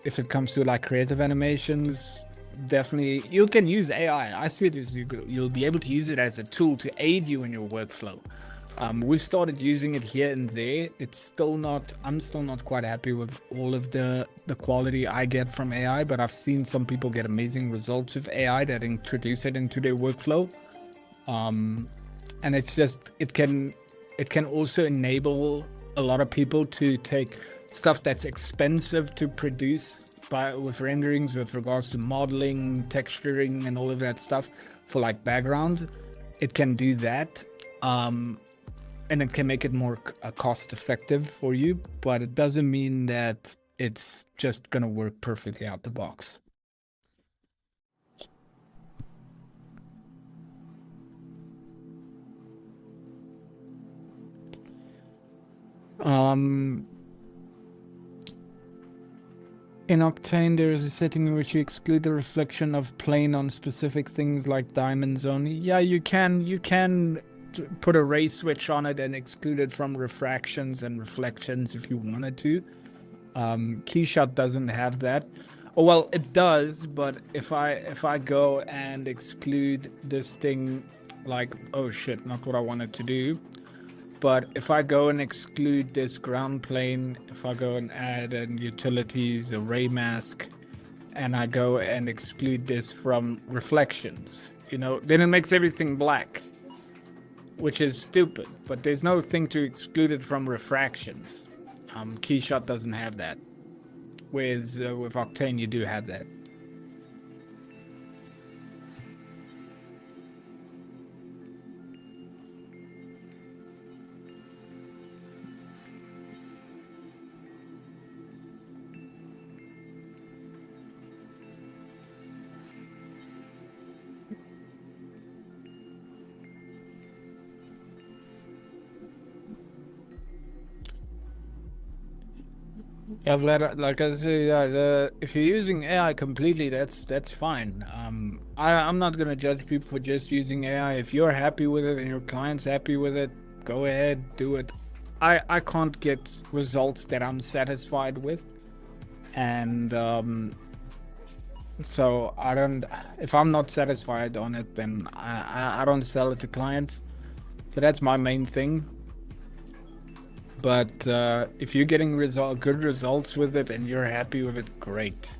if it comes to like creative animations, definitely you can use AI. I see it as you'll be able to use it as a tool to aid you in your workflow. We've started using it here and there. It's still not, I'm still not quite happy with all of the quality I get from AI, but I've seen some people get amazing results with AI that introduce it into their workflow. And it's just, it can also enable a lot of people to take stuff that's expensive to produce with renderings, with regards to modeling, texturing, and all of that stuff for like backgrounds. It can do that. And it can make it more cost effective for you, but it doesn't mean that it's just gonna work perfectly out the box. In Octane, there is a setting in which you exclude the reflection of plane on specific things like diamonds only. Yeah, you can put a ray switch on it and exclude it from refractions and reflections if you wanted to. Keyshot doesn't have that. Oh well, it does, but if I go and exclude this thing, like, oh shit, not what I wanted to do. But if I go and exclude this ground plane, if I go and add in utilities, a ray mask, and I go and exclude this from reflections, you know, then it makes everything black, which is stupid. But there's no thing to exclude it from refractions. Keyshot doesn't have that. With Octane, you do have that. Yeah, Vlad, like I say, if you're using AI completely, that's fine. I'm not gonna judge people for just using AI. If you're happy with it and your client's happy with it, go ahead, do it. I can't get results that I'm satisfied with, and so I don't. If I'm not satisfied on it, then I don't sell it to clients. So that's my main thing. But if you're getting good results with it and you're happy with it, great.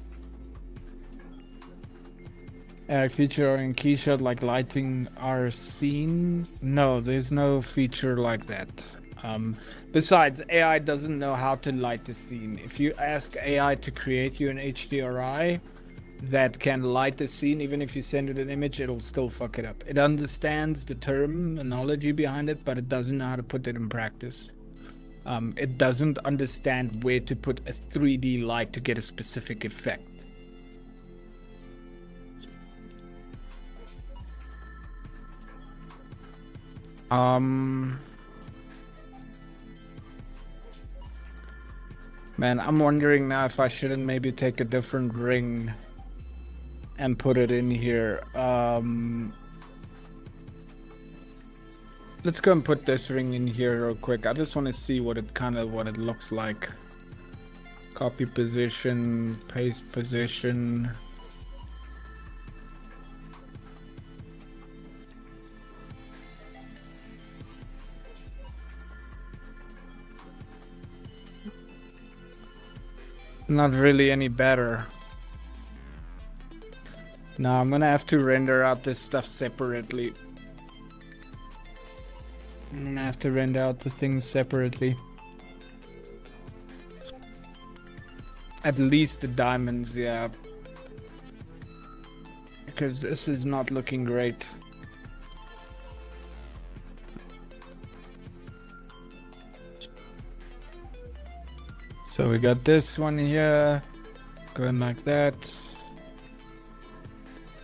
Feature in Keyshot like lighting our scene? No, there's no feature like that. Besides, AI doesn't know how to light the scene. If you ask AI to create you an HDRI that can light the scene, even if you send it an image, it'll still fuck it up. It understands the terminology behind it, but it doesn't know how to put it in practice. It doesn't understand where to put a 3D light to get a specific effect. Man, I'm wondering now if I shouldn't maybe take a different ring and put it in here. Let's go and put this ring in here real quick. I just want to see what it looks like. Copy position, paste position. Not really any better. Now I'm gonna have to render out this stuff separately. I'm gonna have to render out the things separately. At least the diamonds, yeah. Because this is not looking great. So we got this one here, going like that.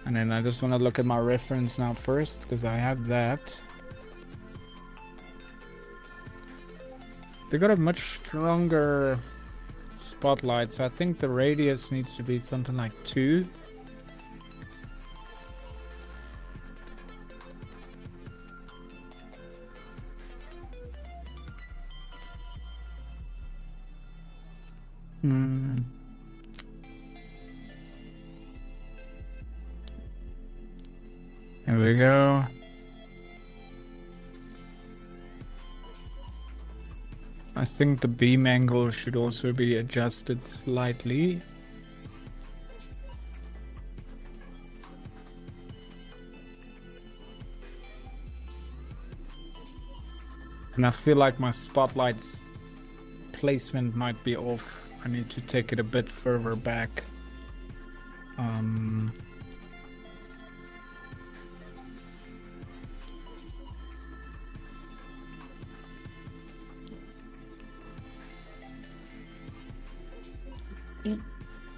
And then I just want to look at my reference now first, because I have that. They got a much stronger spotlight, so I think the radius needs to be something like 2. There we go. I think the beam angle should also be adjusted slightly. And I feel like my spotlight's placement might be off. I need to take it a bit further back.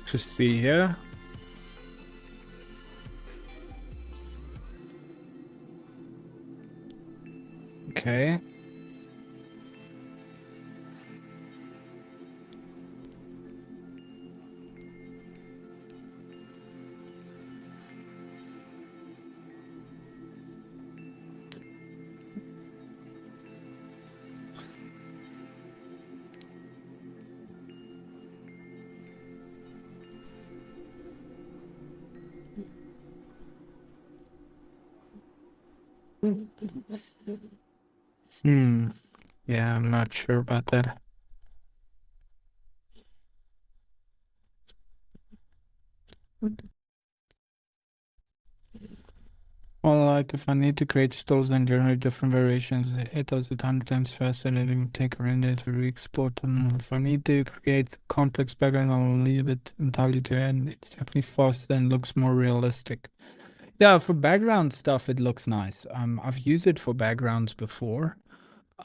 To see here. Okay. Yeah, I'm not sure about that. Well, like if I need to create stills and generate different variations, it does it 100 times faster than it will take a render to re-export them. If I need to create complex background, I'll leave it entirely to end. It's definitely faster and looks more realistic. Yeah, for background stuff, it looks nice. I've used it for backgrounds before.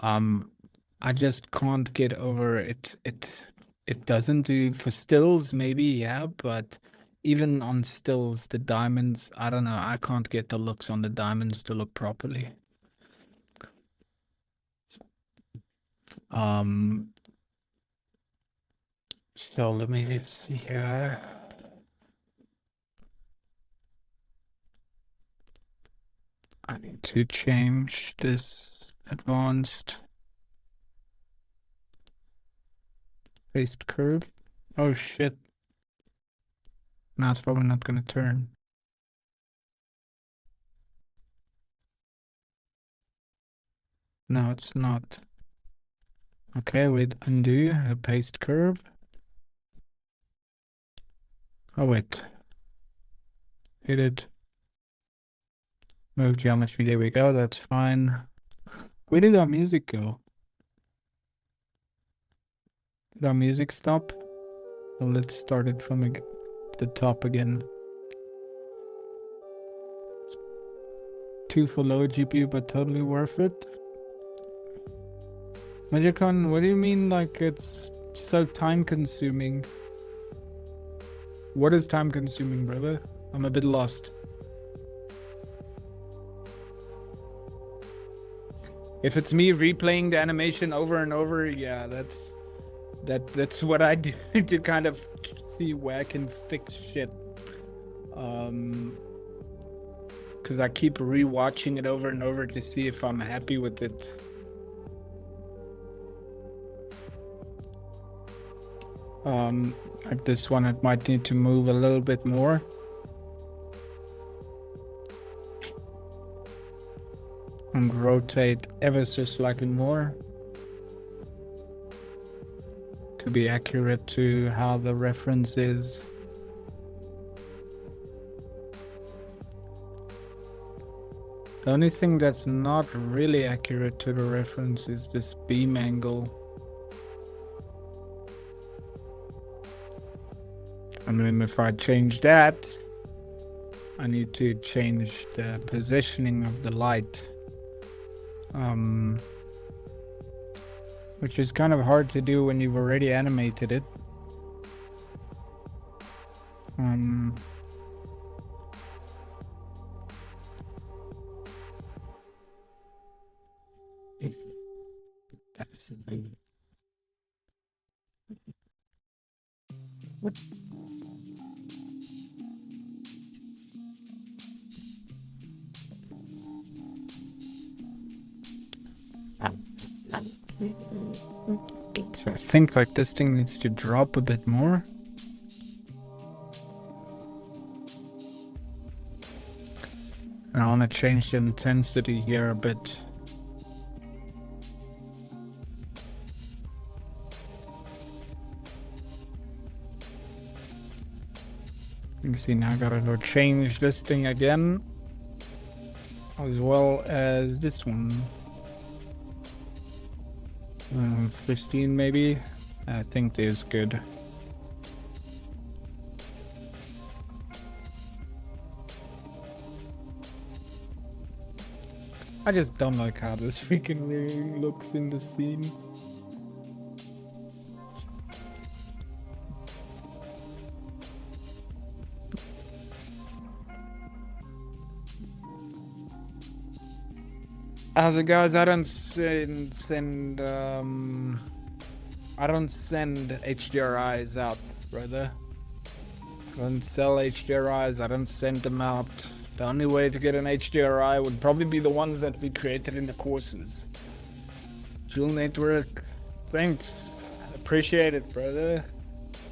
I just can't get over it. It doesn't do for stills, maybe, yeah, but even on stills, the diamonds, I don't know, I can't get the looks on the diamonds to look properly. So let me just see here. I need to change this advanced paste curve. Oh shit. Now it's probably not gonna turn. No, it's not. Okay, wait, undo the paste curve. Oh wait. Hit it. Move geometry, there we go, that's fine. Where did our music go? Did our music stop? Well, let's start it from the top again. 2 for low GPU, but totally worth it. Magicon, what do you mean like it's so time consuming? What is time consuming, brother? I'm a bit lost. If it's me replaying the animation over and over, yeah, that's what I do to kind of see where I can fix shit. Because I keep rewatching it over and over to see if I'm happy with it. Like this one, it might need to move a little bit more. And rotate ever so slightly more to be accurate to how the reference is. The only thing that's not really accurate to the reference is this beam angle. And then if I change that, I need to change the positioning of the light. Which is kind of hard to do when you've already animated it. What? So I think like this thing needs to drop a bit more. And I want to change the intensity here a bit. You can see now I gotta go change this thing again, as well as this one. 15 maybe. I think this is good. I just don't like how this freaking thing looks in the scene. How's it, guys? I don't send HDRIs out, brother. I don't sell HDRIs. I don't send them out. The only way to get an HDRI would probably be the ones that we created in the courses. Jewel Network, thanks. Appreciate it, brother.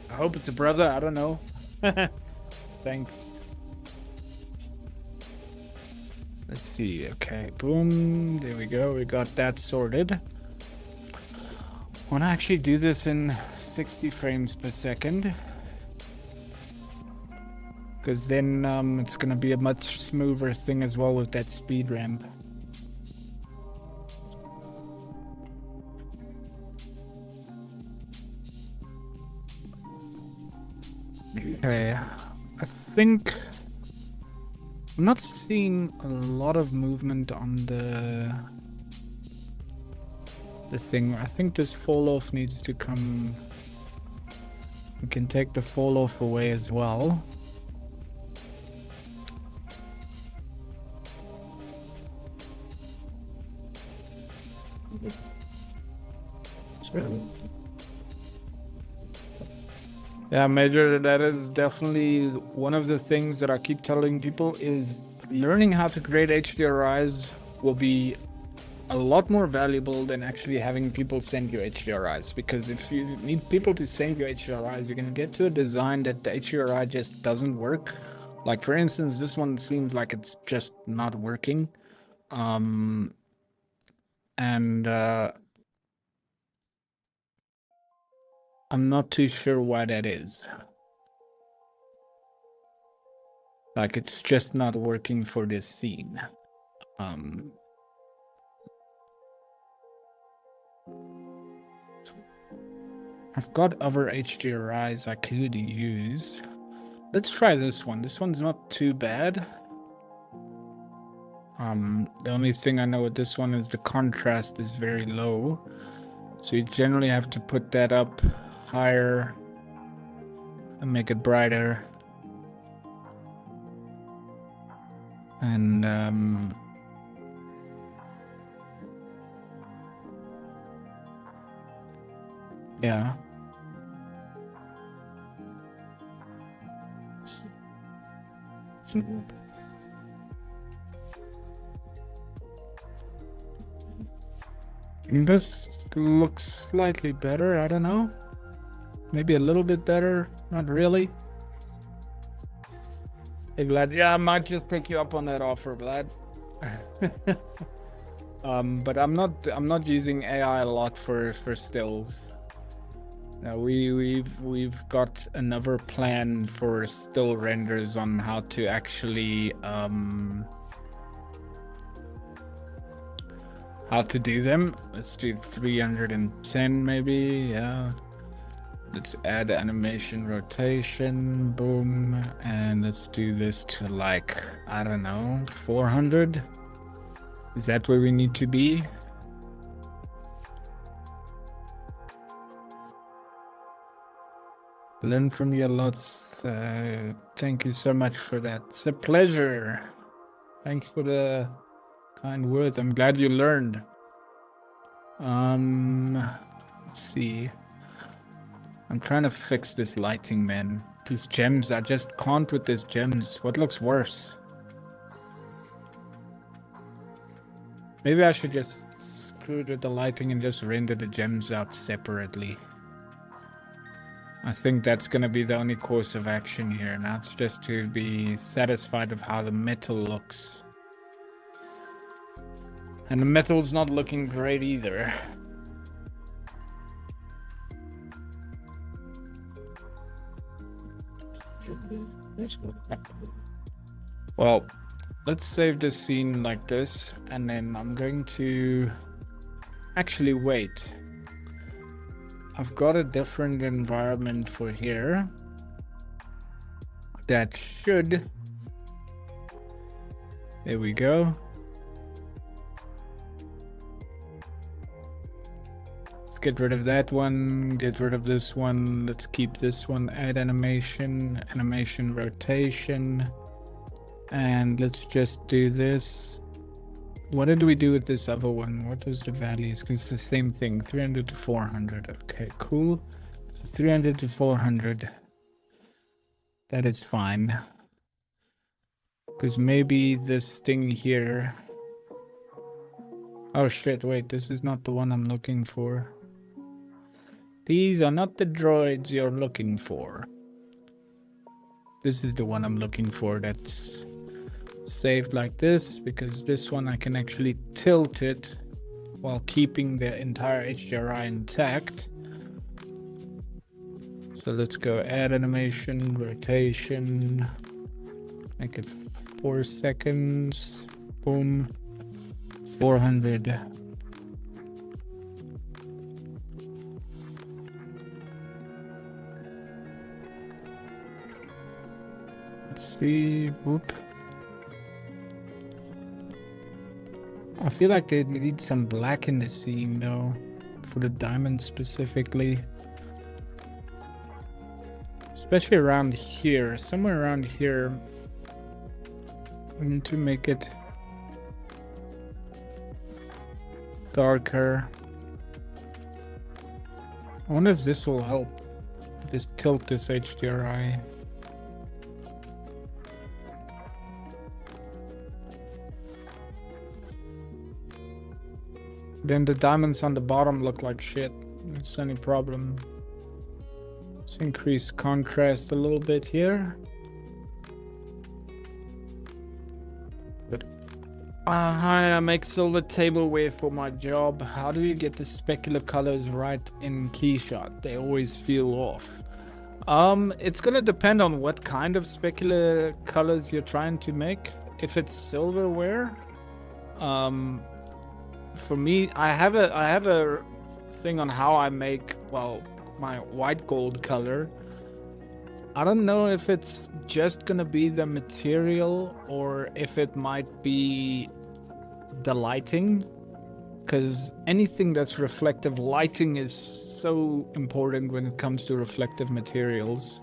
I hope it's a brother. I don't know. Thanks. Let's see. Okay, boom. There we go. We got that sorted. Want to actually do this in 60 frames per second, because then it's gonna be a much smoother thing as well with that speed ramp. Okay, I think I'm not seeing a lot of movement on the thing. I think this fall off needs to come. We can take the fall off away as well. Yeah, Major, that is definitely one of the things that I keep telling people is learning how to create HDRIs will be a lot more valuable than actually having people send you HDRIs, because if you need people to send you HDRIs, you're going to get to a design that the HDRI just doesn't work. Like, for instance, this one seems like it's just not working. I'm not too sure why that is. Like, it's just not working for this scene. I've got other HDRIs I could use. Let's try this one. This one's not too bad. The only thing I know with this one is the contrast is very low. So you generally have to put that up higher and make it brighter. And yeah. This looks slightly better, I don't know. Maybe a little bit better, not really. Hey Vlad, yeah, I might just take you up on that offer, Vlad. But I'm not using AI a lot for stills. We've got another plan for still renders on how to actually how to do them. Let's do 310 maybe, yeah. Let's add animation rotation, boom, and let's do this to like, I don't know, 400? Is that where we need to be? Learn from you lots. Thank you so much for that. It's a pleasure. Thanks for the kind words. I'm glad you learned. Let's see. I'm trying to fix this lighting, man. These gems, I just can't with these gems. What looks worse? Maybe I should just screw with the lighting and just render the gems out separately. I think that's gonna be the only course of action here. Now it's just to be satisfied with how the metal looks. And the metal's not looking great either. Well, let's save the scene like this, and then I'm going to actually wait. I've got a different environment for here that should, there we go. Let's get rid of that one, get rid of this one. Let's keep this one, add animation, animation rotation. And let's just do this. What did we do with this other one? What was the values? Because it's the same thing, 300 to 400. Okay, cool. So 300 to 400. That is fine. Because maybe this thing here. Oh shit, wait, this is not the one I'm looking for. These are not the droids you're looking for. This is the one I'm looking for that's saved like this, because this one I can actually tilt it while keeping the entire HDRI intact. So let's go add animation, rotation, make it 4 seconds, boom, 400. Let's see, whoop. I feel like they need some black in the scene though, for the diamond specifically. Especially around here, somewhere around here. We need to make it darker. I wonder if this will help. Just tilt this HDRI. Then the diamonds on the bottom look like shit. That's any problem. Let's increase contrast a little bit here. Good. Hi, I make silver tableware for my job. How do you get the specular colors right in Keyshot? They always feel off. It's gonna depend on what kind of specular colors you're trying to make. If it's silverware, for me, I have a thing on how I make, well, my white gold color. I don't know if it's just gonna be the material or if it might be the lighting, because anything that's reflective lighting is so important when it comes to reflective materials.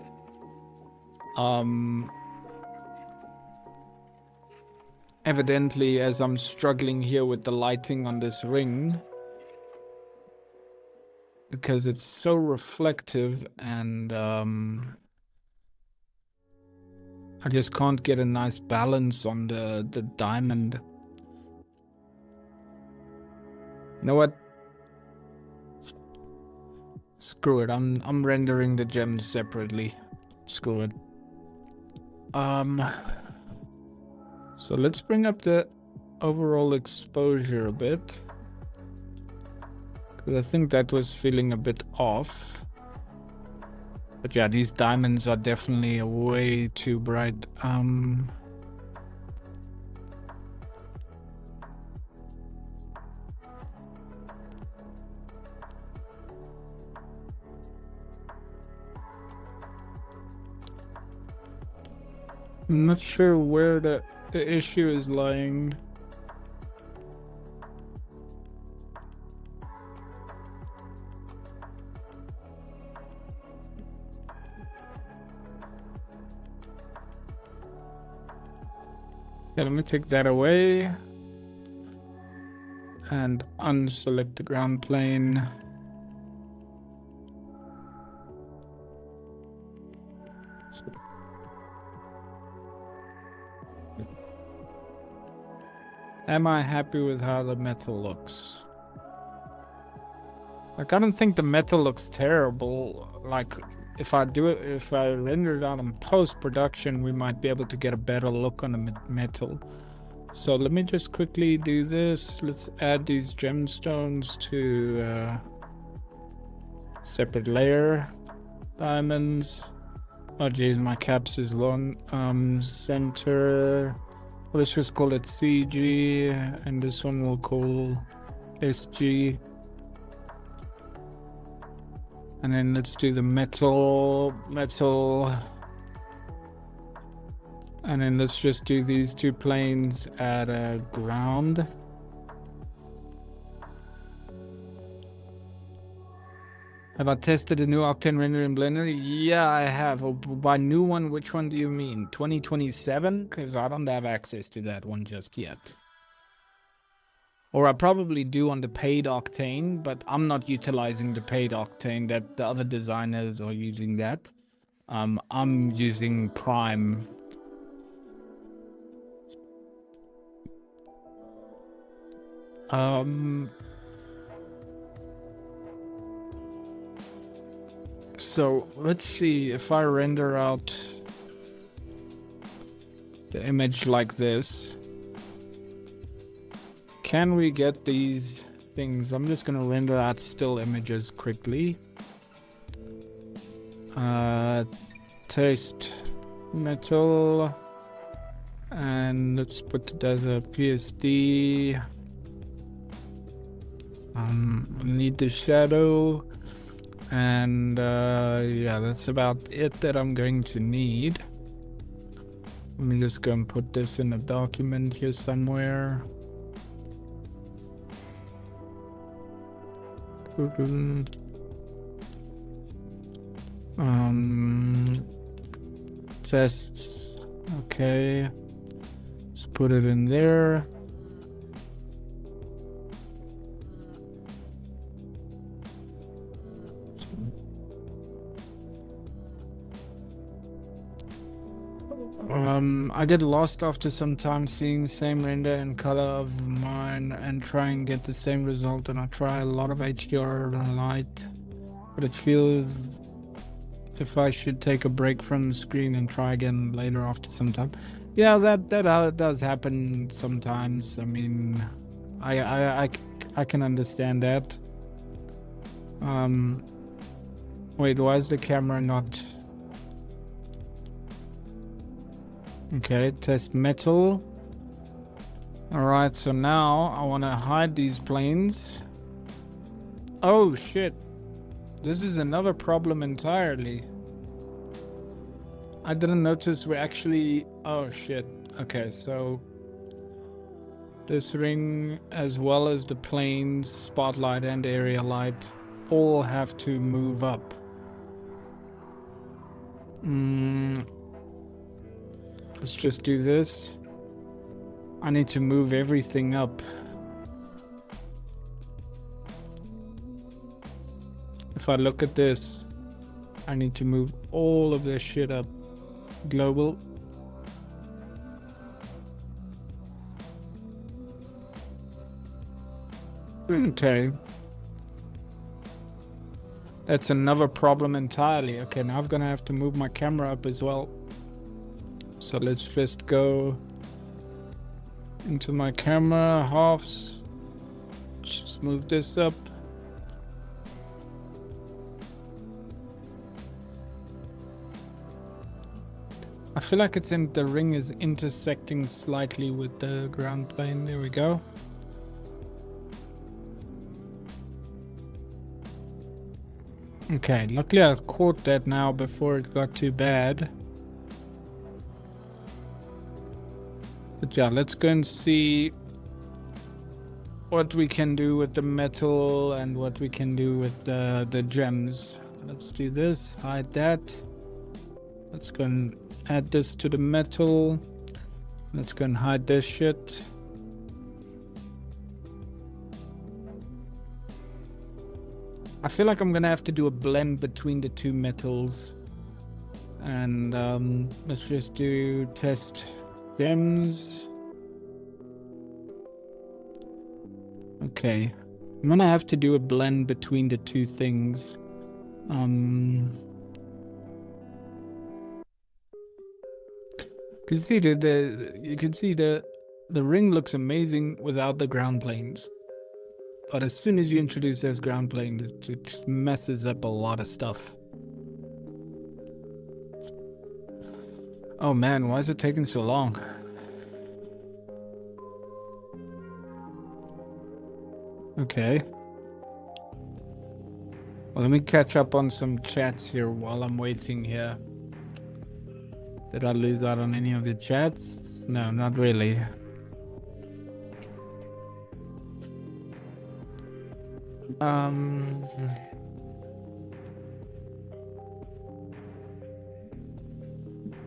Evidently, as I'm struggling here with the lighting on this ring, because it's so reflective, and I just can't get a nice balance on the diamond. You know what? Screw it. I'm rendering the gems separately. Screw it. So let's bring up the overall exposure a bit, because I think that was feeling a bit off. But yeah, these diamonds are definitely way too bright. I'm not sure where the issue is lying. Yeah, let me take that away and unselect the ground plane. Am I happy with how the metal looks? Like, I don't think the metal looks terrible. Like, if I render it out in post-production, we might be able to get a better look on the metal. So let me just quickly do this. Let's add these gemstones to separate layer. Diamonds. Oh geez, my caps is long. Center. Let's just call it CG, and this one we'll call SG. And then let's do the metal. And then let's just do these two planes at a ground. Have I tested a new Octane render in Blender? Yeah, I have. By new one, which one do you mean? 2027? Because I don't have access to that one just yet. Or I probably do on the paid Octane, but I'm not utilizing the paid Octane. That the other designers are using that. I'm using Prime. So let's see if I render out the image like this. Can we get these things? I'm just gonna render out still images quickly. Taste metal, and let's put it as a PSD. Need the shadow, and yeah, that's about it that I'm going to need. Let me just go and put this in a document here somewhere. Tests. Okay, let's put it in there. I get lost after some time seeing the same render and color of mine and try and get the same result, and I try a lot of HDR and light, but it feels if I should take a break from the screen and try again later after some time. Yeah, that does happen sometimes. I mean, I can understand that. Wait, why is the camera not... Okay, test metal. Alright, so now I want to hide these planes. Oh shit. This is another problem entirely. I didn't notice we actually... Oh shit. Okay, so this ring as well as the planes, spotlight and area light all have to move up. Let's just do this. I need to move everything up. If I look at this, I need to move all of this shit up. Global. Okay. That's another problem entirely. Okay, now I'm gonna have to move my camera up as well. So let's just go into my camera, halves. Just move this up. I feel like it's in the ring is intersecting slightly with the ground plane. There we go. Okay, luckily I caught that now before it got too bad. But yeah, let's go and see what we can do with the metal and what we can do with the gems. Let's do this, hide that. Let's go and add this to the metal. Let's go and hide this shit. I feel like I'm gonna have to do a blend between the two metals. And let's just do test gems. Okay, I'm gonna have to do a blend between the two things. You can see the ring looks amazing without the ground planes, but as soon as you introduce those ground planes, it messes up a lot of stuff. Oh man, why is it taking so long? Okay. Well, let me catch up on some chats here while I'm waiting here. Did I lose out on any of the chats? No, not really.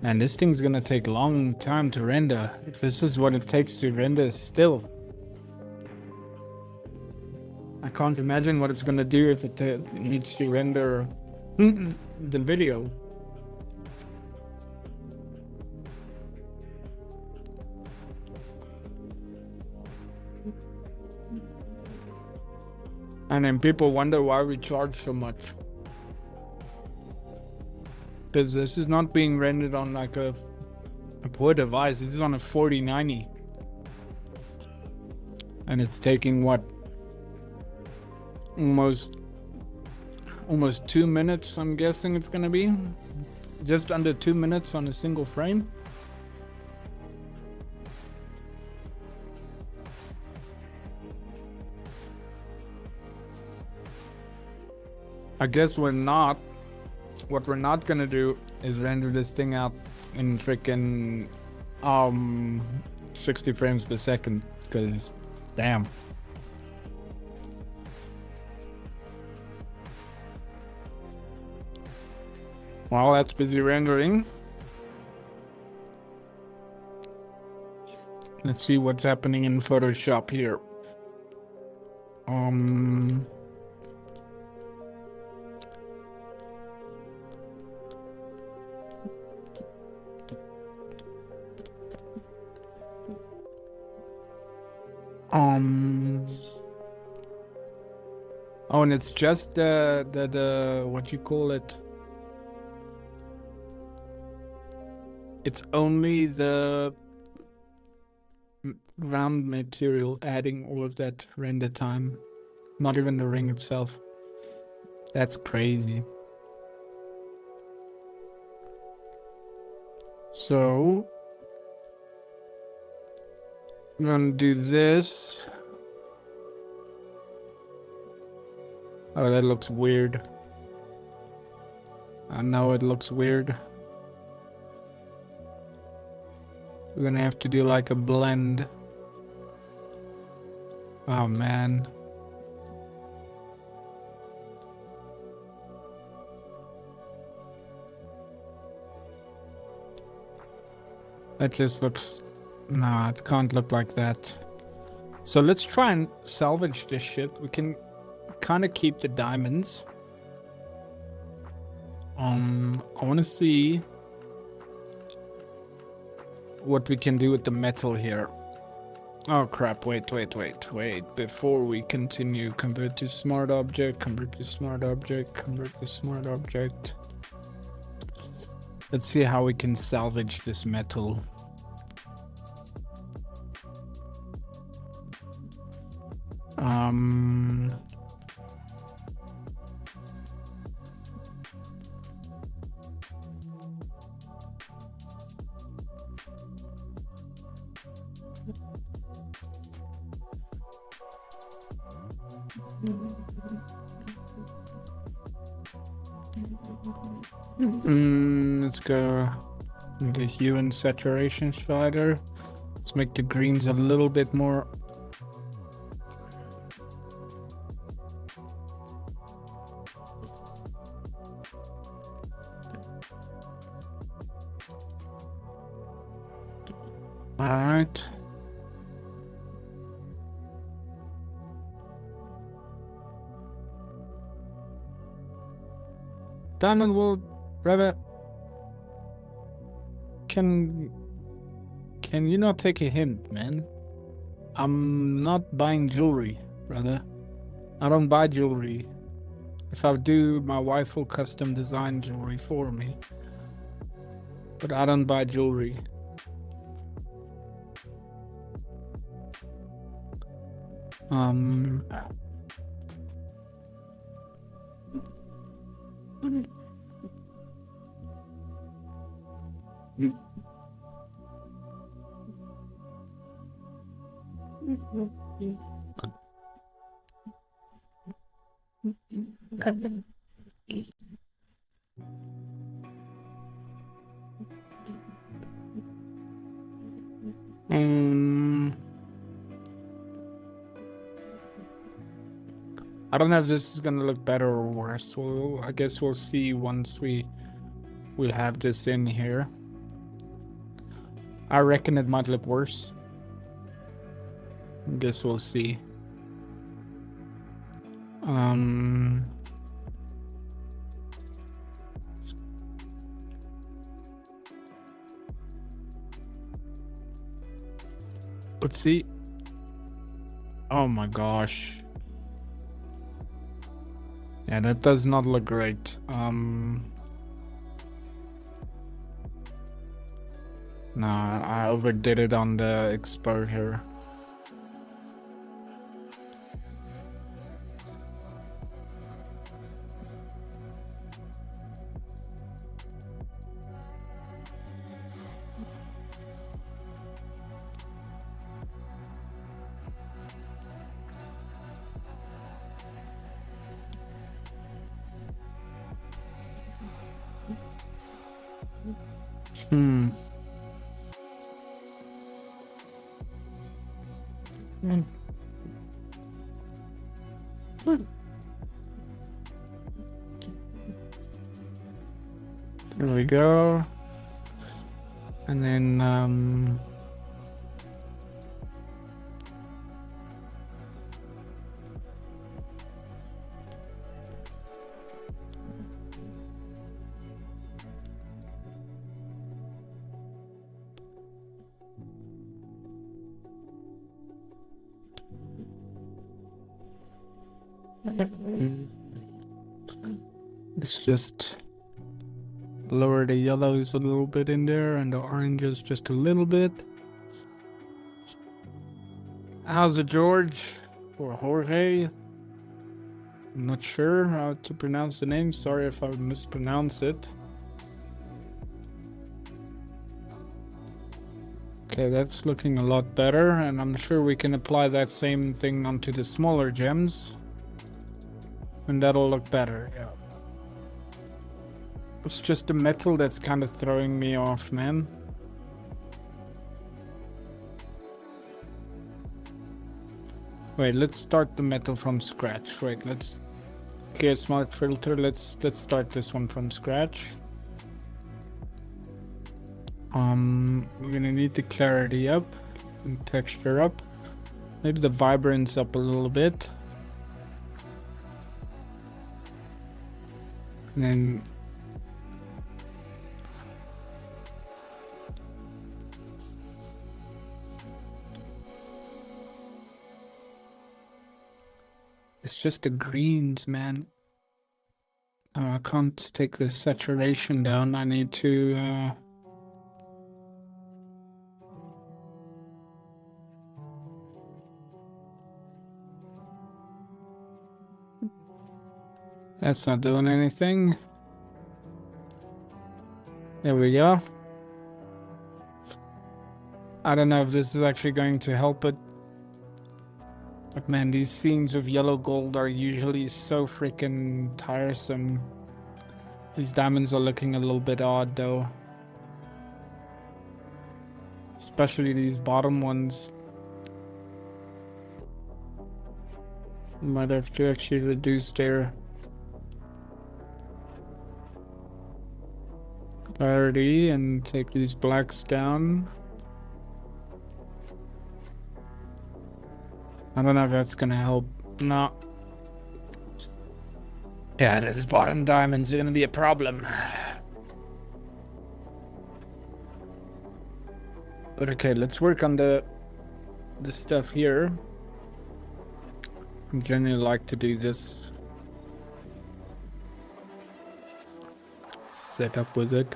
And this thing's gonna take a long time to render. If this is what it takes to render still. I can't imagine what it's gonna do if it needs to render the video. And then people wonder why we charge so much. Because this is not being rendered on like a A poor device. This is on a 4090. And it's taking what? Almost 2 minutes, I'm guessing it's gonna be. Just under 2 minutes on a single frame. I guess what we're not gonna do is render this thing out in freaking 60 frames per second, because damn. While that's busy rendering, let's see what's happening in Photoshop here. Oh, and it's just the what you call it? It's only the round material adding all of that render time, not even the ring itself. That's crazy. So I'm gonna do this. Oh, that looks weird. I know it looks weird. We're gonna have to do like a blend. Oh man. That just looks... Nah, it can't look like that. So let's try and salvage this shit. We can kind of keep the diamonds. I want to see what we can do with the metal here. Oh crap, wait. Before we continue, convert to smart object, convert to smart object, convert to smart object. Let's see how we can salvage this metal. Let's go with the hue and saturation slider. Let's make the greens a little bit more. All right. Diamond wool, brother. Can you not take a hint, man? I'm not buying jewelry, brother. I don't buy jewelry. If I do, my wife will custom design jewelry for me. But I don't buy jewelry. I don't know if this is gonna look better or worse. Well, I guess we'll see once we have this in here. I reckon it might look worse. I guess we'll see. Let's see. Oh my gosh. Yeah, that does not look great. No, I overdid it on the exposure. Hmm. There we go. And then let's just lower the yellows a little bit in there and the oranges just a little bit. How's it, George? Or Jorge? I'm not sure how to pronounce the name. Sorry if I mispronounce it. Okay, that's looking a lot better, and I'm sure we can apply that same thing onto the smaller gems. And that'll look better, yeah. It's just the metal that's kind of throwing me off, man. Wait, let's start the metal from scratch. Wait, let's clear smart filter. Let's start this one from scratch. We're gonna need the clarity up and texture up. Maybe the vibrance up a little bit. And then it's just the greens, man. I can't take the saturation down. I need to that's not doing anything. There we go. I don't know if this is actually going to help it. But man, these scenes of yellow gold are usually so freaking tiresome. These diamonds are looking a little bit odd though. Especially these bottom ones. Might have to actually reduce their clarity and take these blacks down. I don't know if that's gonna help. No. Yeah, this bottom diamonds are gonna be a problem. But okay, let's work on the stuff here. I generally like to do this. Set up with it.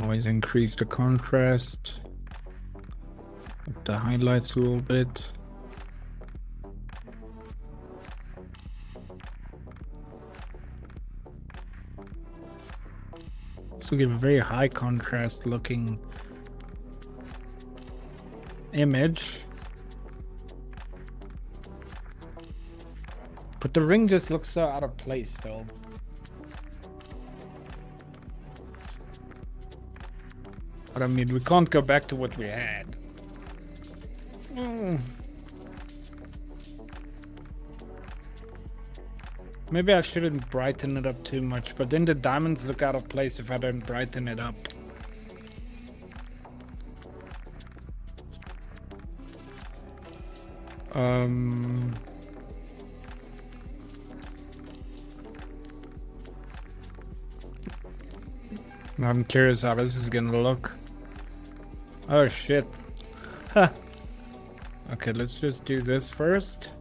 Always increase the contrast. Up the highlights a little bit. So give a very high contrast looking image. But the ring just looks so out of place though. But I mean, we can't go back to what we had. Maybe I shouldn't brighten it up too much, but then the diamonds look out of place if I don't brighten it up. I'm curious how this is gonna look. Oh shit. Okay, let's just do this first.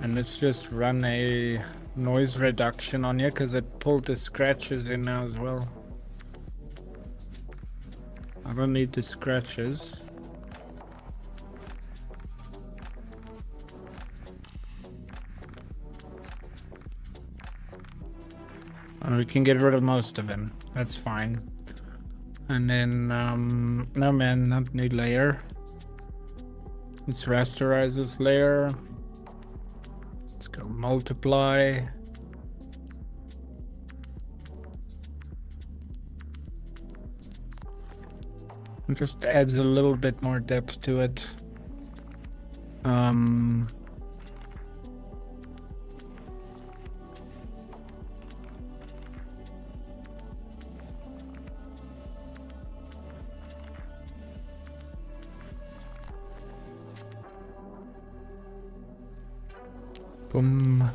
And let's just run a noise reduction on here because it pulled the scratches in now as well. I don't need the scratches. And we can get rid of most of them. That's fine. And then, no man, not new layer. Let's rasterize this layer. Let's go multiply. It just adds a little bit more depth to it. Boom.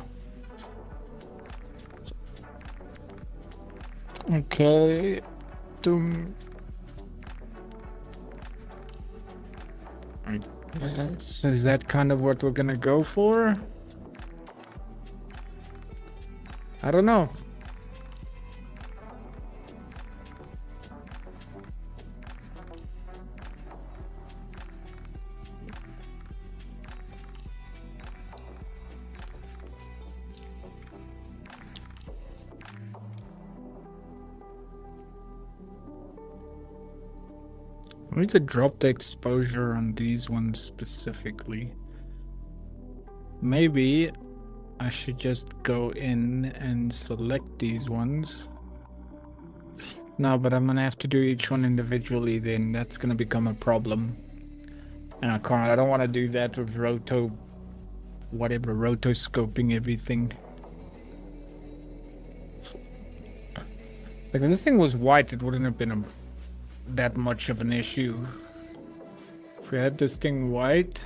Okay. Doom. So is that kind of what we're gonna go for? I don't know. I need to drop the exposure on these ones specifically. Maybe I should just go in and select these ones. No, but I'm gonna have to do each one individually then. That's gonna become a problem. And I don't want to do that with rotoscoping everything. Like if this thing was white, it wouldn't have been that much of an issue. If we had this thing white,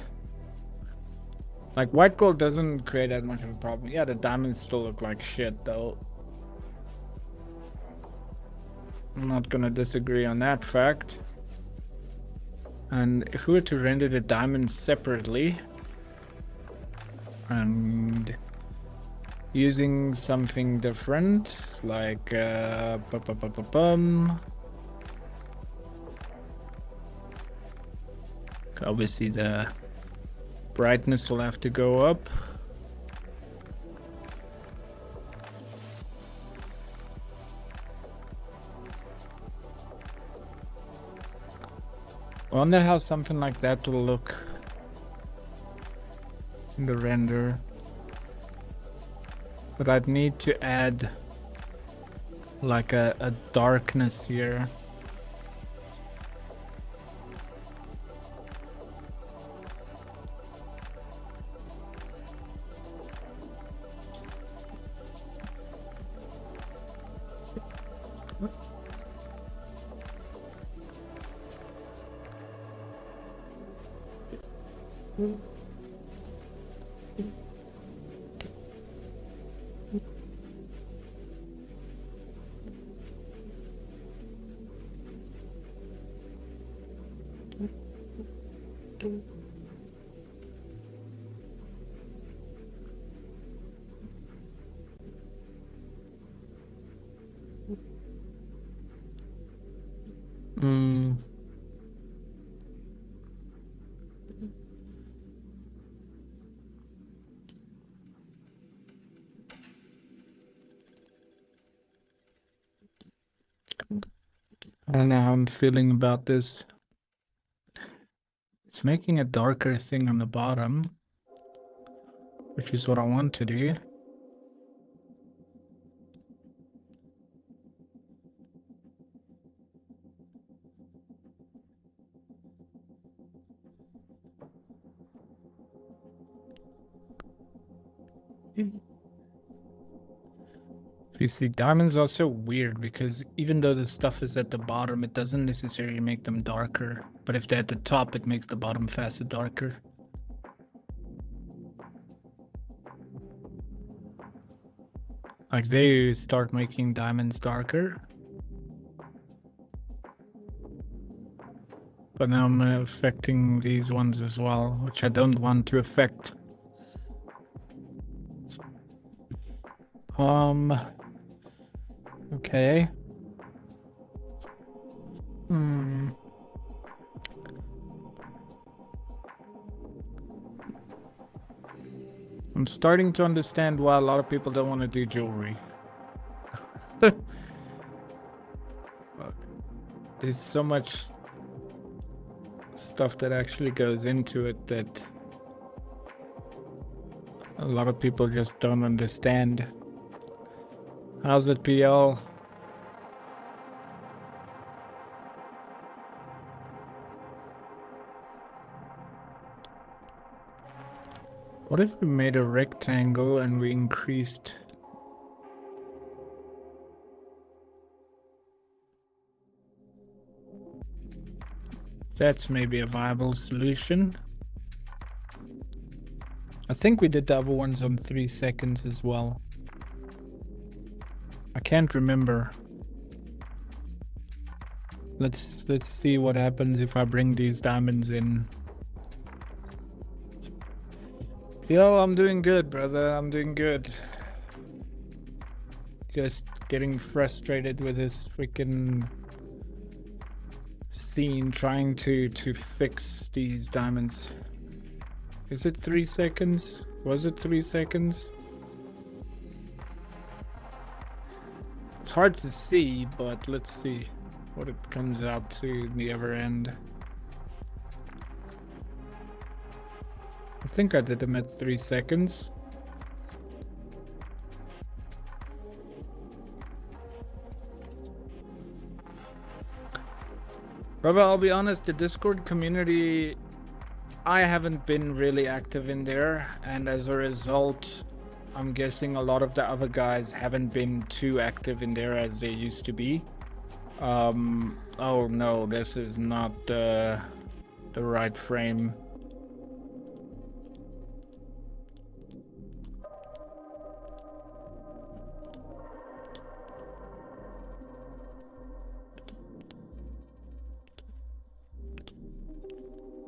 like white gold doesn't create that much of a problem. Yeah, the diamonds still look like shit though. I'm not gonna disagree on that fact. And if we were to render the diamonds separately and using something different like obviously the brightness will have to go up. I wonder how something like that will look in the render. But I'd need to add like a darkness here. I don't know how I'm feeling about this. It's making a darker thing on the bottom, which is what I want to do. You see, diamonds are so weird because even though the stuff is at the bottom, it doesn't necessarily make them darker. But if they're at the top, it makes the bottom facet darker. Like they start making diamonds darker. But now I'm affecting these ones as well, which I don't want to affect. Okay. I'm starting to understand why a lot of people don't want to do jewelry. Look, there's so much stuff that actually goes into it that a lot of people just don't understand. How's it, PL? What if we made a rectangle and we increased... That's maybe a viable solution. I think we did the other ones on 3 seconds as well. I can't remember. Let's see what happens if I bring these diamonds in. Yo, I'm doing good, brother. I'm doing good. Just getting frustrated with this freaking scene trying to fix these diamonds. Is it 3 seconds? Was it 3 seconds? It's hard to see, but let's see what it comes out to in the other end. I think I did them at 3 seconds. Brother, I'll be honest, the Discord community, I haven't been really active in there, and as a result, I'm guessing a lot of the other guys haven't been too active in there as they used to be. Oh no, this is not the right frame.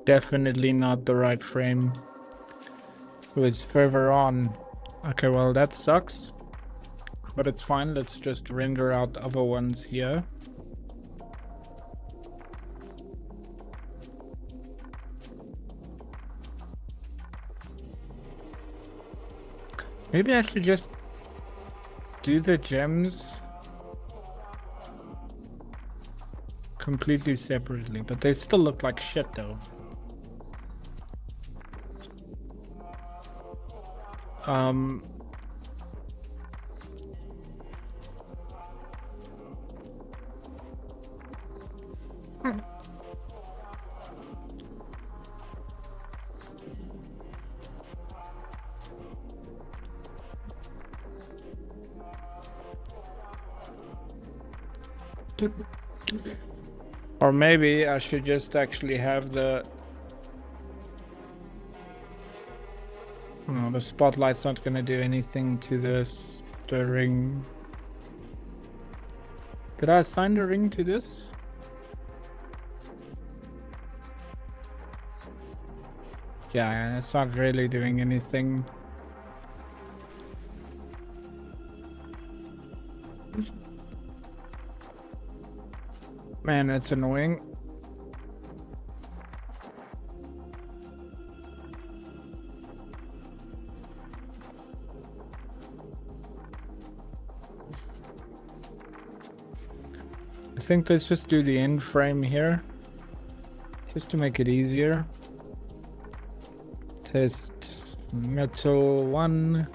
Definitely not the right frame. It was further on. Okay, well that sucks. But it's fine, let's just render out other ones here. Maybe I should just do the gems completely separately, but they still look like shit though. Or maybe I should just actually have the... No, the spotlight's not gonna do anything to this, the ring. Did I assign the ring to this? Yeah, it's not really doing anything. Man, that's annoying. I think let's just do the end frame here, just to make it easier. Test metal 1.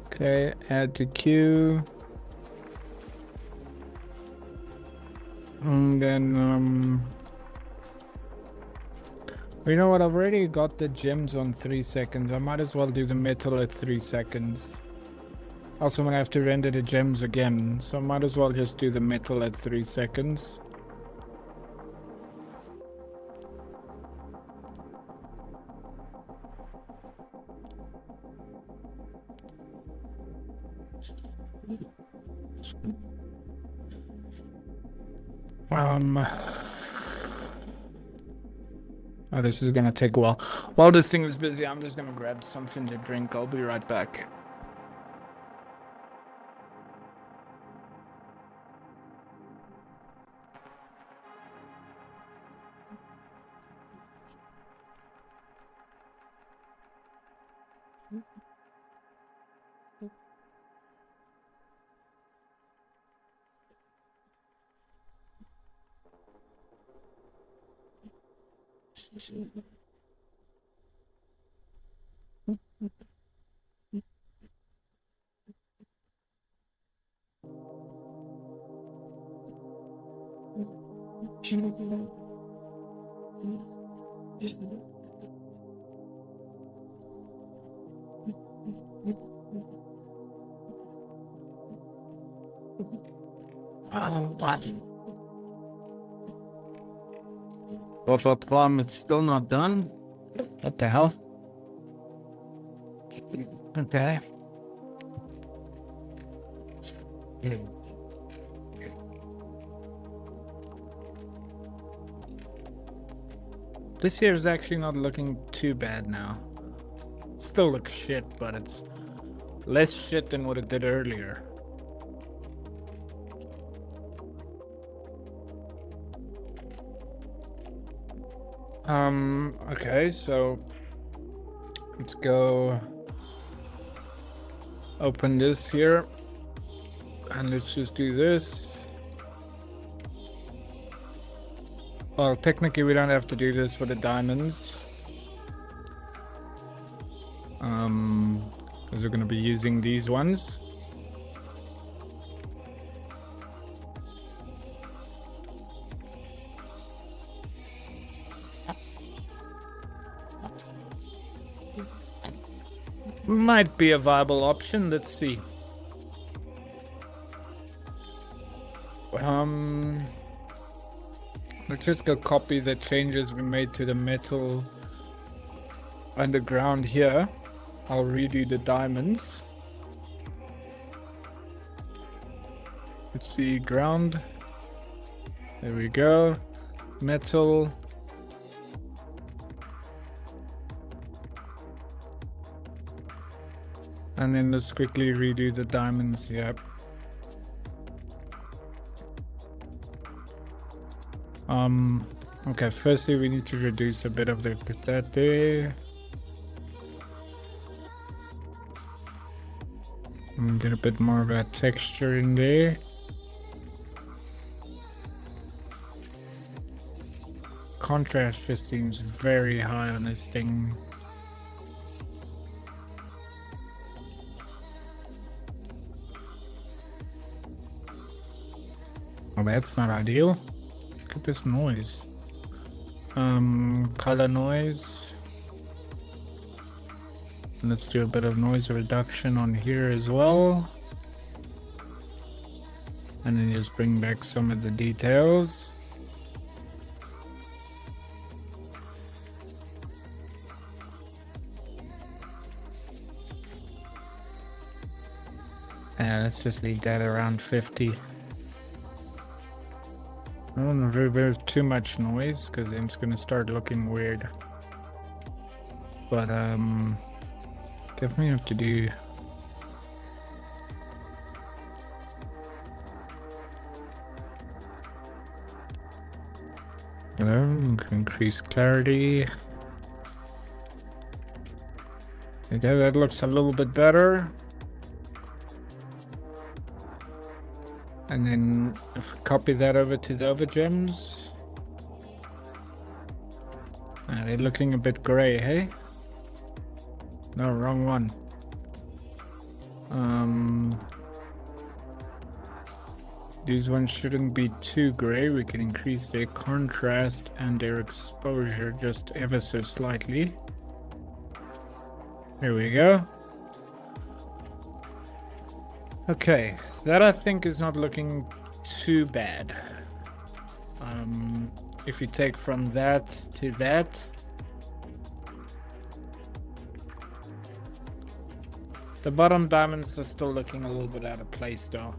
Okay, add to queue. And then, you know what, I've already got the gems on 3 seconds. I might as well do the metal at 3 seconds. Also, I'm gonna have to render the gems again, so I might as well just do the metal at 3 seconds. Oh, this is gonna take a while. While this thing is busy, I'm just gonna grab something to drink. I'll be right back. What? It's still not done? What the hell? Okay. This here is actually not looking too bad now. Still looks shit, but it's less shit than what it did earlier. Okay, so let's go open this here and let's just do this. Well, technically we don't have to do this for the diamonds. Because we're gonna be using these ones. Might be a viable option, let's see. Let's just go copy the changes we made to the metal underground here. I'll redo the diamonds. Let's see, ground. There we go. Metal. And then let's quickly redo the diamonds, yep. Okay, firstly we need to reduce a bit of that there. And get a bit more of that texture in there. Contrast just seems very high on this thing. Well, that's not ideal. Look at this noise. Color noise. Let's do a bit of noise reduction on here as well. And then just bring back some of the details. Yeah, let's just leave that around 50. I don't know if there's too much noise because then it's gonna start looking weird. But definitely have to do increase clarity. Okay, that looks a little bit better. And then if we copy that over to the overgems. They're looking a bit gray, hey? No, wrong one. These ones shouldn't be too gray. We can increase their contrast and their exposure just ever so slightly. There we go. Okay, that I think is not looking too bad. If you take from that to that, the bottom diamonds are still looking a little bit out of place though.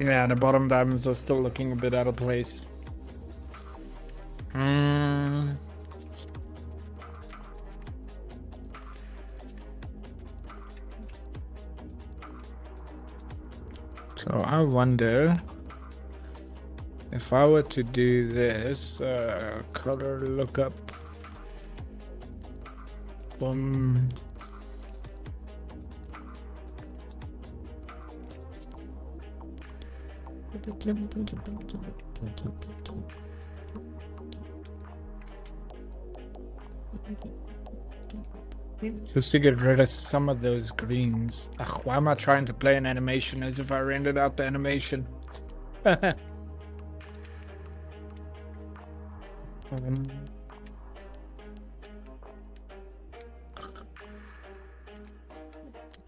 Yeah, the bottom diamonds are still looking a bit out of place. So I wonder if I were to do this color lookup from just to get rid of some of those greens. Ugh, why am I trying to play an animation as if I rendered out the animation? I'm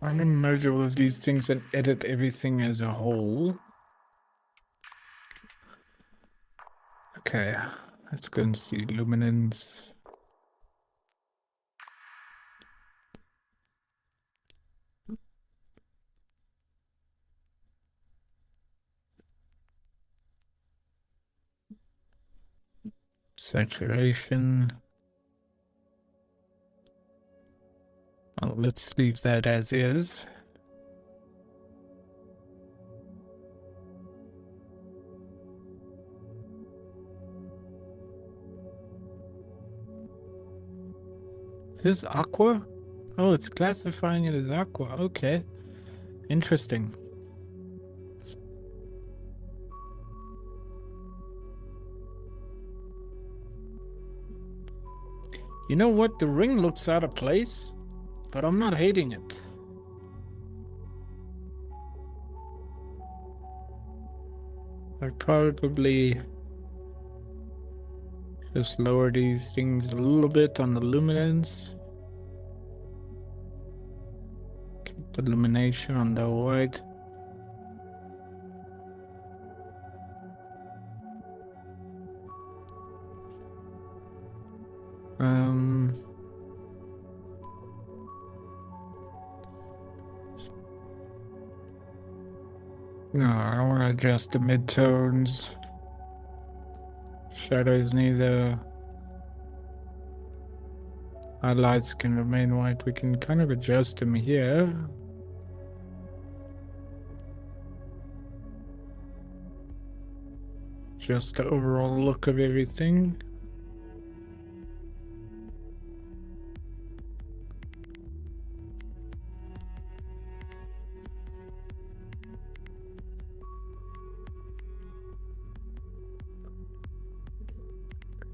gonna merge all of these things and edit everything as a whole. Okay, let's go and see luminance. Saturation. Well, let's leave that as is. This aqua? Oh, it's classifying it as aqua. Okay. Interesting. You know what? The ring looks out of place, but I'm not hating it. I'd probably just lower these things a little bit on the luminance. Keep the illumination on the white. No, I don't want to adjust the midtones. Shadows neither. Highlights can remain white. We can kind of adjust them here. Just the overall look of everything.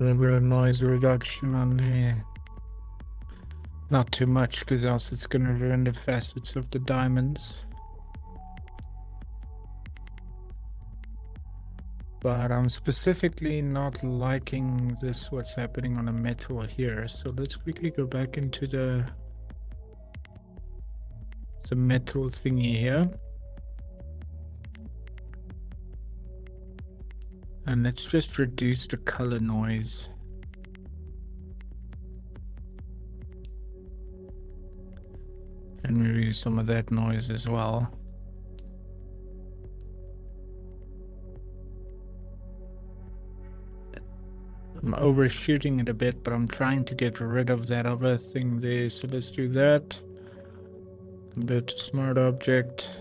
A little bit of noise reduction on there. Not too much, because else it's going to ruin the facets of the diamonds. But I'm specifically not liking this, what's happening on the metal here. So let's quickly go back into the metal thingy here. And let's just reduce the color noise. And reduce some of that noise as well. I'm overshooting it a bit, but I'm trying to get rid of that other thing there. So let's do that. A bit smart object.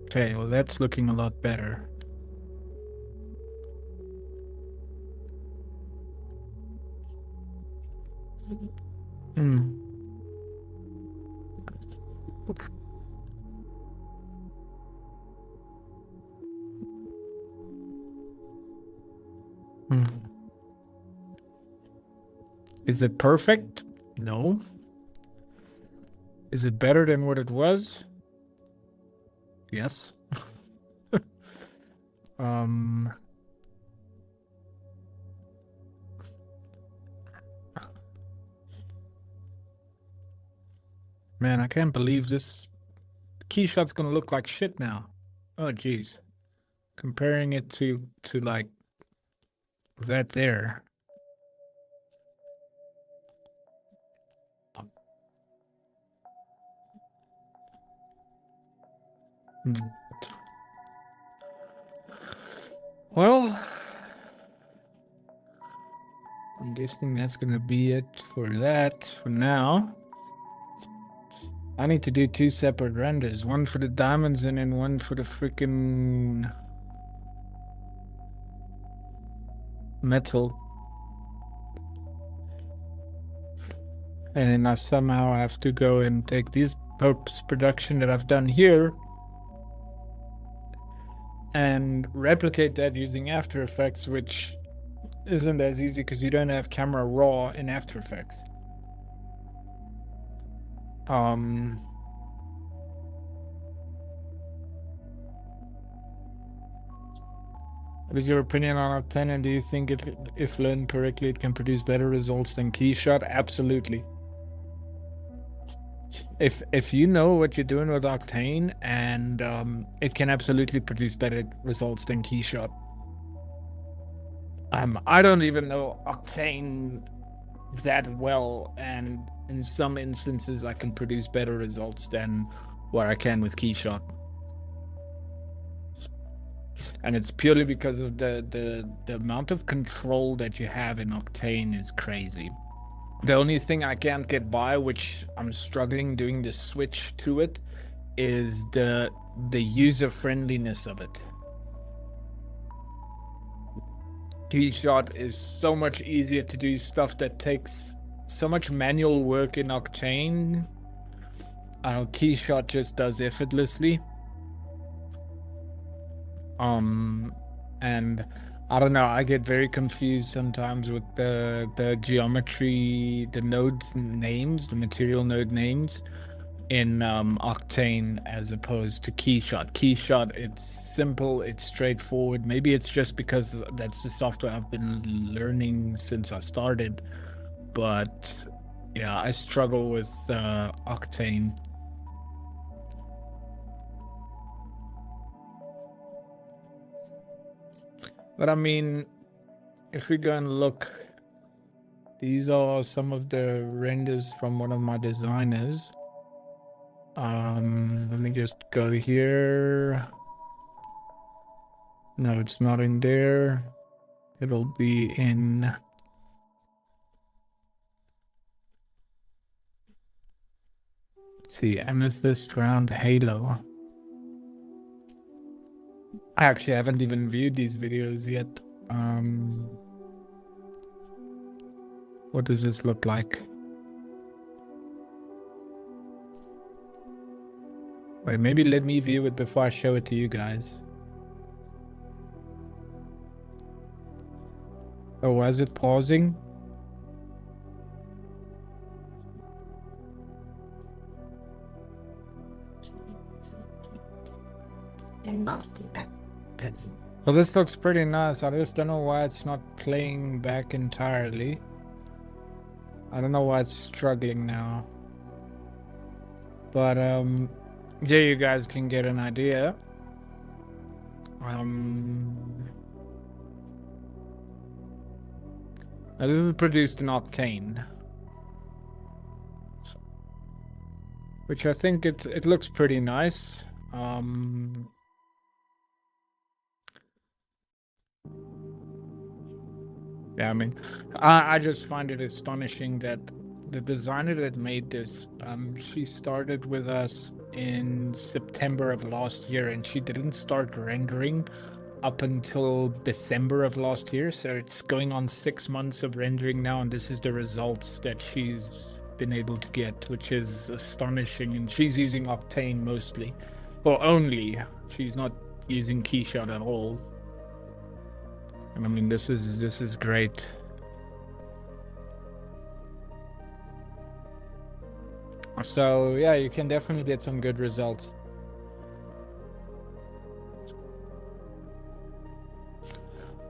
Okay, well that's looking a lot better. Is it perfect? No. Is it better than what it was? Yes. Man, I can't believe this Keyshot's gonna look like shit now. Oh geez. Comparing it to like that there. Well, I'm guessing that's gonna be it for that for now. I need to do 2 separate renders, one for the diamonds and then one for the freaking metal. And then I somehow have to go and take this post-production that I've done here and replicate that using After Effects, which isn't as easy because you don't have camera raw in After Effects. What is your opinion on Octane, and do you think if learned correctly, it can produce better results than Keyshot? Absolutely. If you know what you're doing with Octane, and it can absolutely produce better results than Keyshot. I don't even know Octane that well, and in some instances I can produce better results than what I can with Keyshot. And it's purely because of the amount of control that you have in Octane is crazy. The only thing I can't get by, which I'm struggling doing the switch to it, is the user friendliness of it. Keyshot is so much easier to do stuff that takes so much manual work in Octane. Keyshot just does effortlessly. And I don't know, I get very confused sometimes with the geometry, the nodes names, the material node names in Octane as opposed to Keyshot. Keyshot, it's simple, it's straightforward. Maybe it's just because that's the software I've been learning since I started, but yeah, I struggle with Octane. But I mean, if we go and look, these are some of the renders from one of my designers. Let me just go here. No, it's not in there. It'll be in... Let's see, Amethyst Round Halo. I actually haven't even viewed these videos yet. What does this look like? Wait, maybe let me view it before I show it to you guys. Oh, was it pausing? Well, this looks pretty nice. I just don't know why it's not playing back entirely. I don't know why it's struggling now. But yeah, you guys can get an idea. This is produced in Octane, which I think it looks pretty nice. Yeah, I mean, I just find it astonishing that the designer that made this, she started with us in September of last year, and she didn't start rendering up until December of last year. So it's going on 6 months of rendering now, and this is the results that she's been able to get, which is astonishing. And she's using Octane mostly, or only. She's not using Keyshot at all. And I mean, this is great. So yeah, you can definitely get some good results.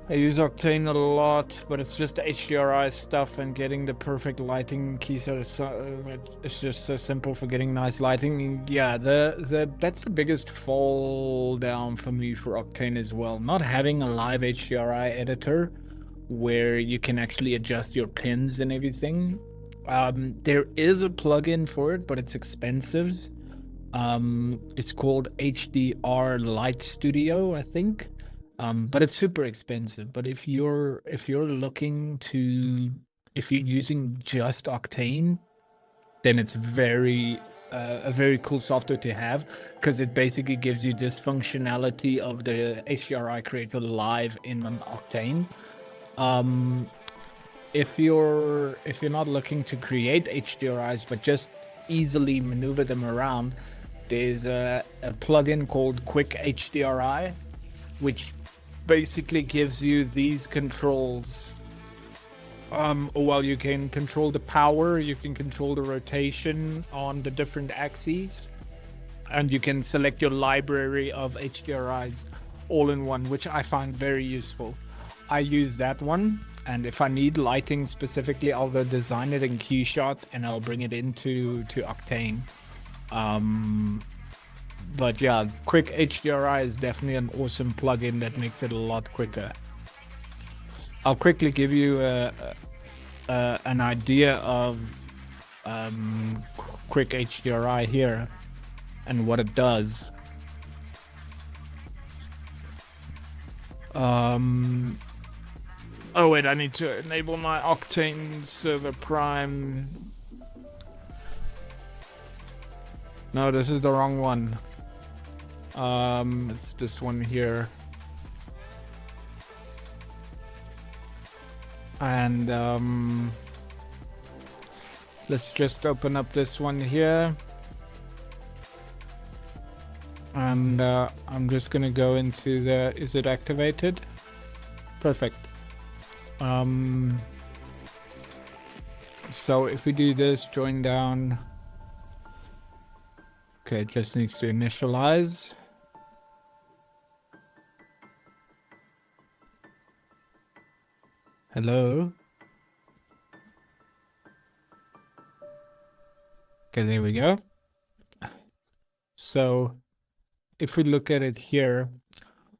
I use Octane a lot, but it's just the HDRI stuff and getting the perfect lighting. Keyshot it's just so simple for getting nice lighting. Yeah, that's the biggest fall down for me for Octane as well. Not having a live HDRI editor where you can actually adjust your pins and everything. There is a plugin for it, but it's expensive. It's called HDR Light Studio, I think. But it's super expensive. But if you're looking to, if you're using just Octane, then it's a very cool software to have, because it basically gives you this functionality of the HDRI creator live in an Octane. If you're not looking to create HDRIs but just easily maneuver them around, there's a plugin called Quick HDRI, which basically gives you these controls. Well, you can control the power, you can control the rotation on the different axes, and you can select your library of HDRIs all in one, which I find very useful. I use that one, and if I need lighting specifically, I'll go design it in Keyshot and I'll bring it into Octane. But yeah, Quick HDRI is definitely an awesome plugin that makes it a lot quicker. I'll quickly give you an idea of Quick HDRI here and what it does. Oh wait, I need to enable my Octane server Prime. No, this is the wrong one. It's this one here. And let's just open up this one here. And I'm just gonna go into the, is it activated? Perfect. So if we do this, join down. Okay, it just needs to initialize. Hello? Okay, there we go. So if we look at it here,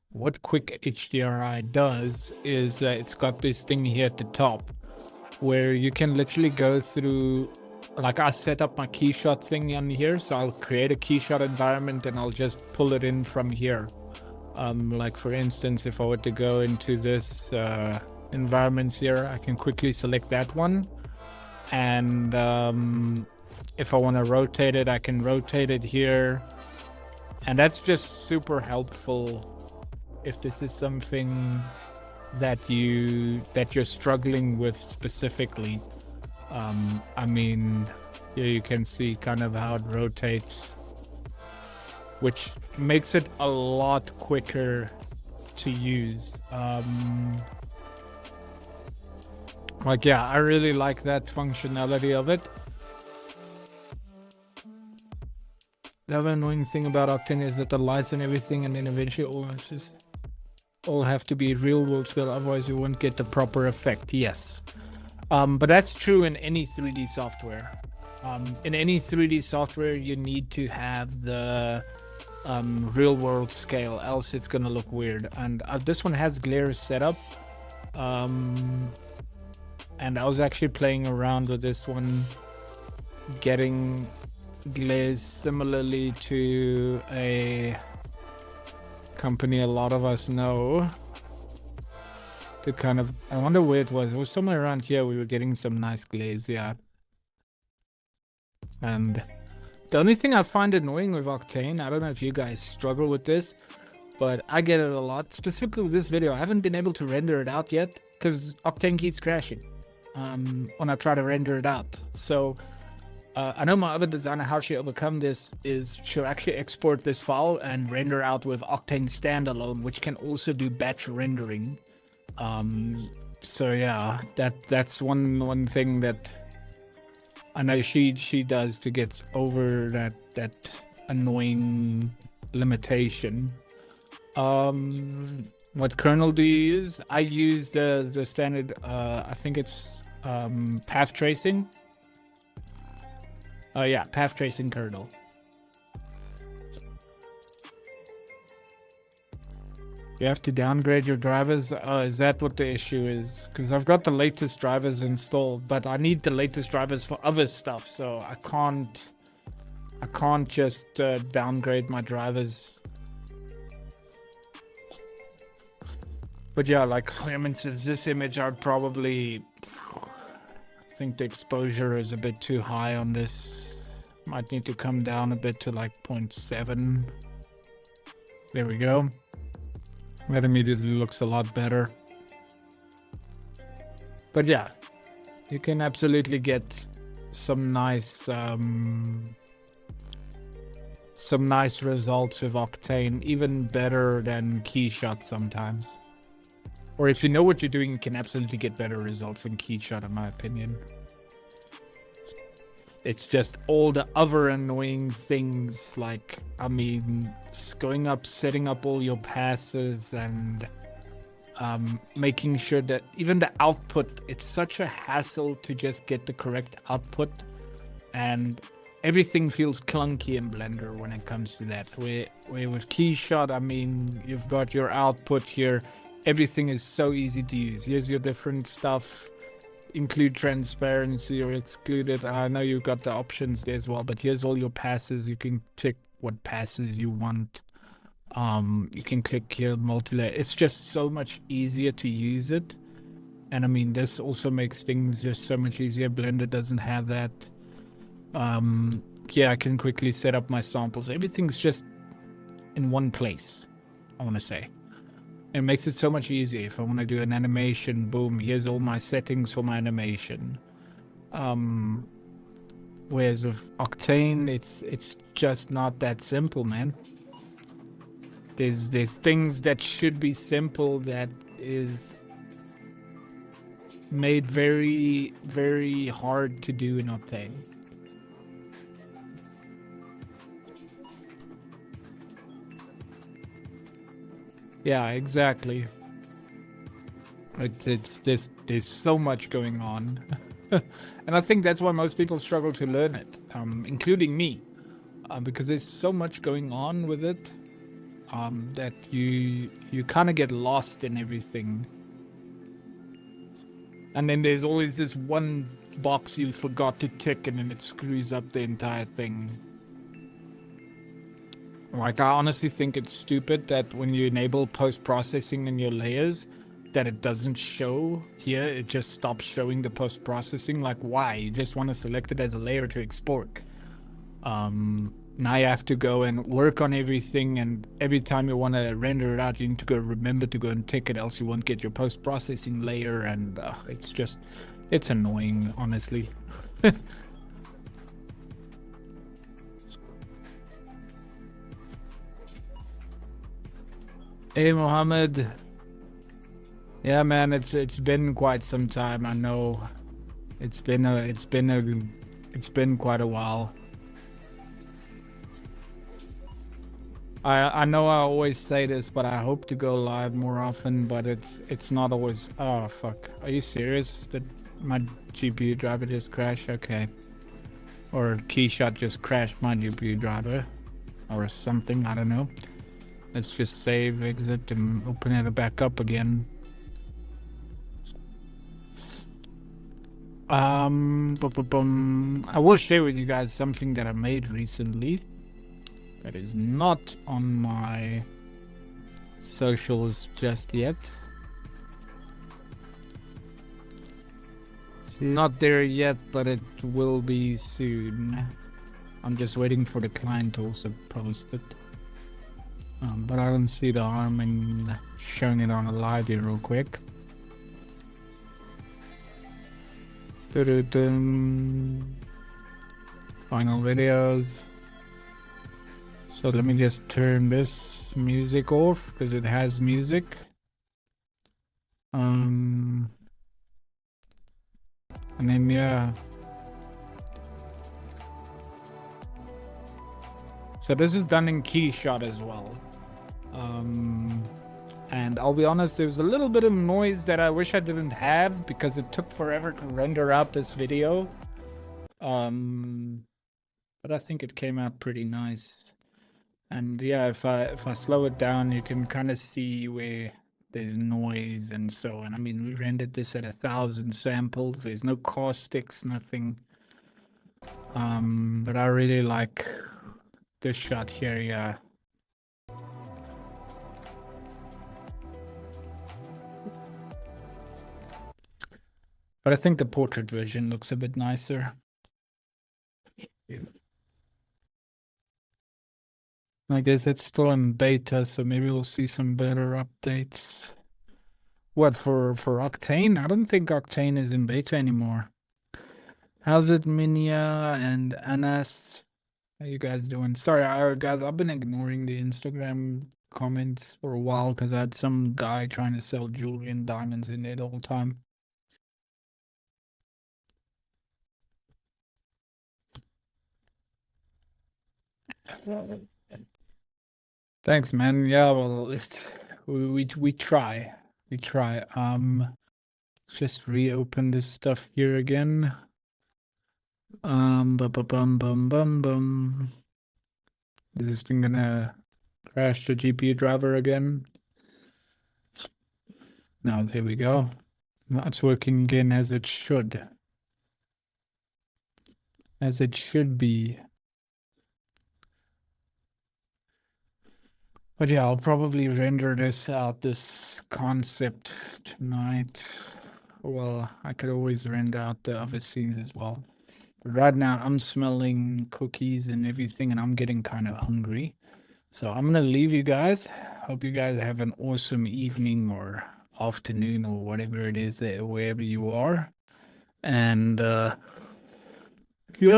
what Quick HDRI does is it's got this thing here at the top where you can literally go through, like I set up my Keyshot thing on here, so I'll create a Keyshot environment and I'll just pull it in from here. Like for instance, if I were to go into this environments here, I can quickly select that one, and if I want to rotate it, I can rotate it here, and that's just super helpful if this is something that you're struggling with specifically. I mean, here you can see kind of how it rotates, which makes it a lot quicker to use. Like, yeah, I really like that functionality of it. The other annoying thing about Octane is that the lights and everything, and then eventually all have to be real world scale, otherwise you won't get the proper effect. Yes. But that's true in any 3D software. In any 3D software, you need to have the real world scale, else it's gonna look weird. And this one has glare set up. And I was actually playing around with this one, getting glaze similarly to a company a lot of us know. To kind of, I wonder where it was. It was somewhere around here. We were getting some nice glaze, yeah. And the only thing I find annoying with Octane, I don't know if you guys struggle with this, but I get it a lot. Specifically with this video, I haven't been able to render it out yet because Octane keeps crashing when I try to render it out. So I know my other designer, how she overcome this is she'll actually export this file and render out with Octane standalone, which can also do batch rendering. So yeah, that's one thing that I know she does to get over that annoying limitation. What kernel do you use? I use the standard, I think it's path tracing. Yeah, path tracing kernel. You have to downgrade your drivers. Is that what the issue is? Because I've got the latest drivers installed, but I need the latest drivers for other stuff, so I can't I can't just downgrade my drivers. But yeah, like Clement says, this image I'd probably... I think the exposure is a bit too high on this. Might need to come down a bit to like 0.7. There we go. That immediately looks a lot better. But yeah, you can absolutely get some nice results with Octane, even better than Keyshot sometimes. Or if you know what you're doing, you can absolutely get better results in Keyshot, in my opinion. It's just all the other annoying things, like, I mean, going up, setting up all your passes, and making sure that even the output, it's such a hassle to just get the correct output, and everything feels clunky in Blender when it comes to that. Where with Keyshot, I mean, you've got your output here. Everything is so easy to use. Here's your different stuff. Include transparency or exclude it. I know you've got the options there as well, but here's all your passes. You can check what passes you want. You can click here, multi-layer. It's just so much easier to use it. And I mean, this also makes things just so much easier. Blender doesn't have that. Yeah, I can quickly set up my samples. Everything's just in one place, I want to say. It makes it so much easier. If I want to do an animation, boom, here's all my settings for my animation. Whereas with Octane, it's just not that simple, man. There's things that should be simple that is made very, very hard to do in Octane. Yeah, exactly. There's so much going on. And I think that's why most people struggle to learn it, including me, because there's so much going on with it that you kind of get lost in everything. And then there's always this one box you forgot to tick, and then it screws up the entire thing. Like, I honestly think it's stupid that when you enable post-processing in your layers, that it doesn't show here. It just stops showing the post-processing. Like, why? You just want to select it as a layer to export. Now you have to go and work on everything, and every time you want to render it out, you need to go remember to go and tick it, else you won't get your post-processing layer, and it's annoying, honestly. Hey Mohammed. Yeah, man, it's been quite some time. I know it's been quite a while. I know I always say this, but I hope to go live more often, but it's not always. Oh fuck, are you serious? Did my GPU driver just crash? Okay, or Keyshot just crashed my GPU driver or something, I don't know. Let's just save, exit, and open it back up again. I will share with you guys something that I made recently that is not on my socials just yet. It's not there yet, but it will be soon. I'm just waiting for the client to also post it. But I don't see the harm in showing it on a live here real quick. Final videos. So let me just turn this music off because it has music. And then yeah. So this is done in Keyshot as well. And I'll be honest, there was a little bit of noise that I wish I didn't have because it took forever to render out this video. But I think it came out pretty nice. And yeah, if I slow it down, you can kind of see where there's noise and so on. I mean, we rendered this at 1,000 samples. There's no caustics, nothing. But I really like this shot here, yeah. But I think the portrait version looks a bit nicer. I guess it's still in beta, so maybe we'll see some better updates. What, for Octane? I don't think Octane is in beta anymore. How's it, Minya and Anas? How you guys doing? Sorry, guys, I've been ignoring the Instagram comments for a while because I had some guy trying to sell jewelry and diamonds in it all the time. Thanks, man. Yeah, well, it's we try. We try. Just reopen this stuff here again. Bum bum bum bum bum. Is this thing gonna crash the GPU driver again? Now there we go. Now it's working again as it should. As it should be. But yeah, I'll probably render this concept tonight. Well, I could always render out the other scenes as well. But right now, I'm smelling cookies and everything, and I'm getting kind of hungry. So I'm gonna leave you guys. Hope you guys have an awesome evening or afternoon or whatever it is that wherever you are. And yeah,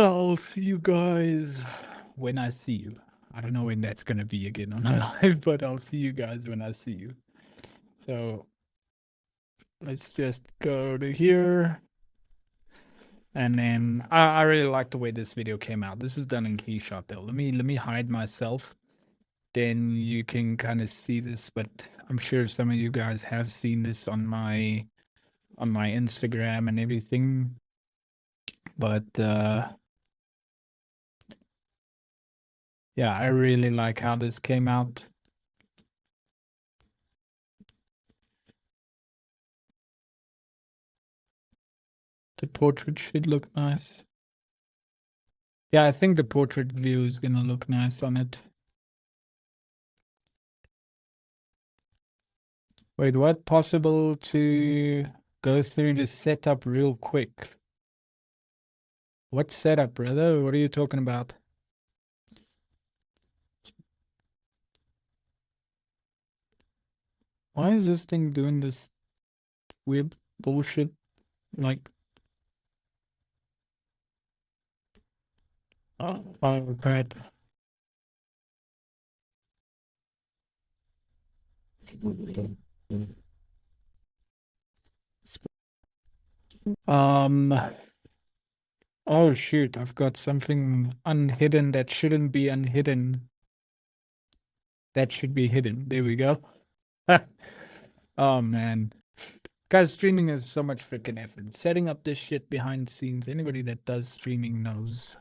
I'll see you guys when I see you. I don't know when that's gonna be again on a live, but I'll see you guys when I see you. So let's just go to here. And then I really like the way this video came out. This is done in Keyshot though. Let me hide myself. Then you can kind of see this, but I'm sure some of you guys have seen this on my Instagram and everything. But yeah, I really like how this came out. The portrait should look nice. Yeah, I think the portrait view is gonna look nice on it. Wait, what? Possible to go through the setup real quick? What setup, brother? What are you talking about? Why is this thing doing this weird bullshit? Like, oh crap. Oh shoot, I've got something unhidden that shouldn't be unhidden. That should be hidden. There we go. Oh man. Guys, streaming is so much freaking effort. Setting up this shit behind the scenes, anybody that does streaming knows.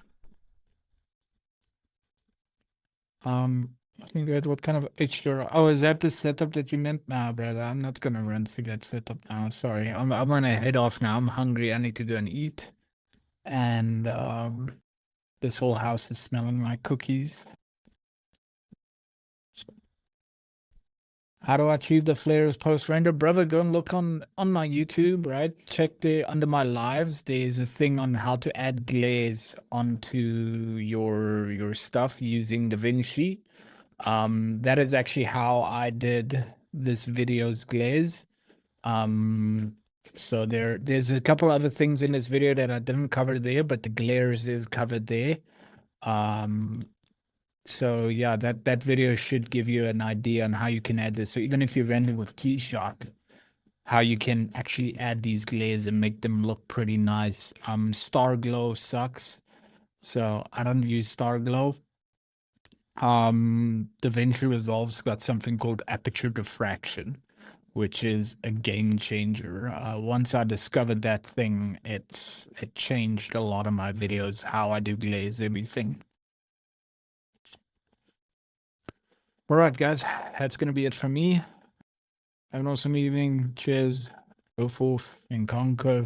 I think that what kind of HDR? Oh, is that the setup that you meant? Nah, brother, I'm not gonna run through that setup now. Sorry, I'm gonna head off now. I'm hungry. I need to go and eat. And this whole house is smelling like cookies. How do I achieve the flares post render? Brother, go and look on my YouTube, right? Check under my lives. There's a thing on how to add glaze onto your stuff using DaVinci. That is actually how I did this video's glaze. So there's a couple other things in this video that I didn't cover there, but the glares is covered there. So yeah, that video should give you an idea on how you can add this. So even if you're rendering with Keyshot, how you can actually add these glares and make them look pretty nice. Star Glow sucks, so I don't use Star Glow. DaVinci Resolve's got something called aperture diffraction, which is a game changer. Once I discovered that thing, it changed a lot of my videos, how I do glaze, everything. All right, guys, that's gonna be it from me. Have an awesome evening. Cheers. Go forth and conquer.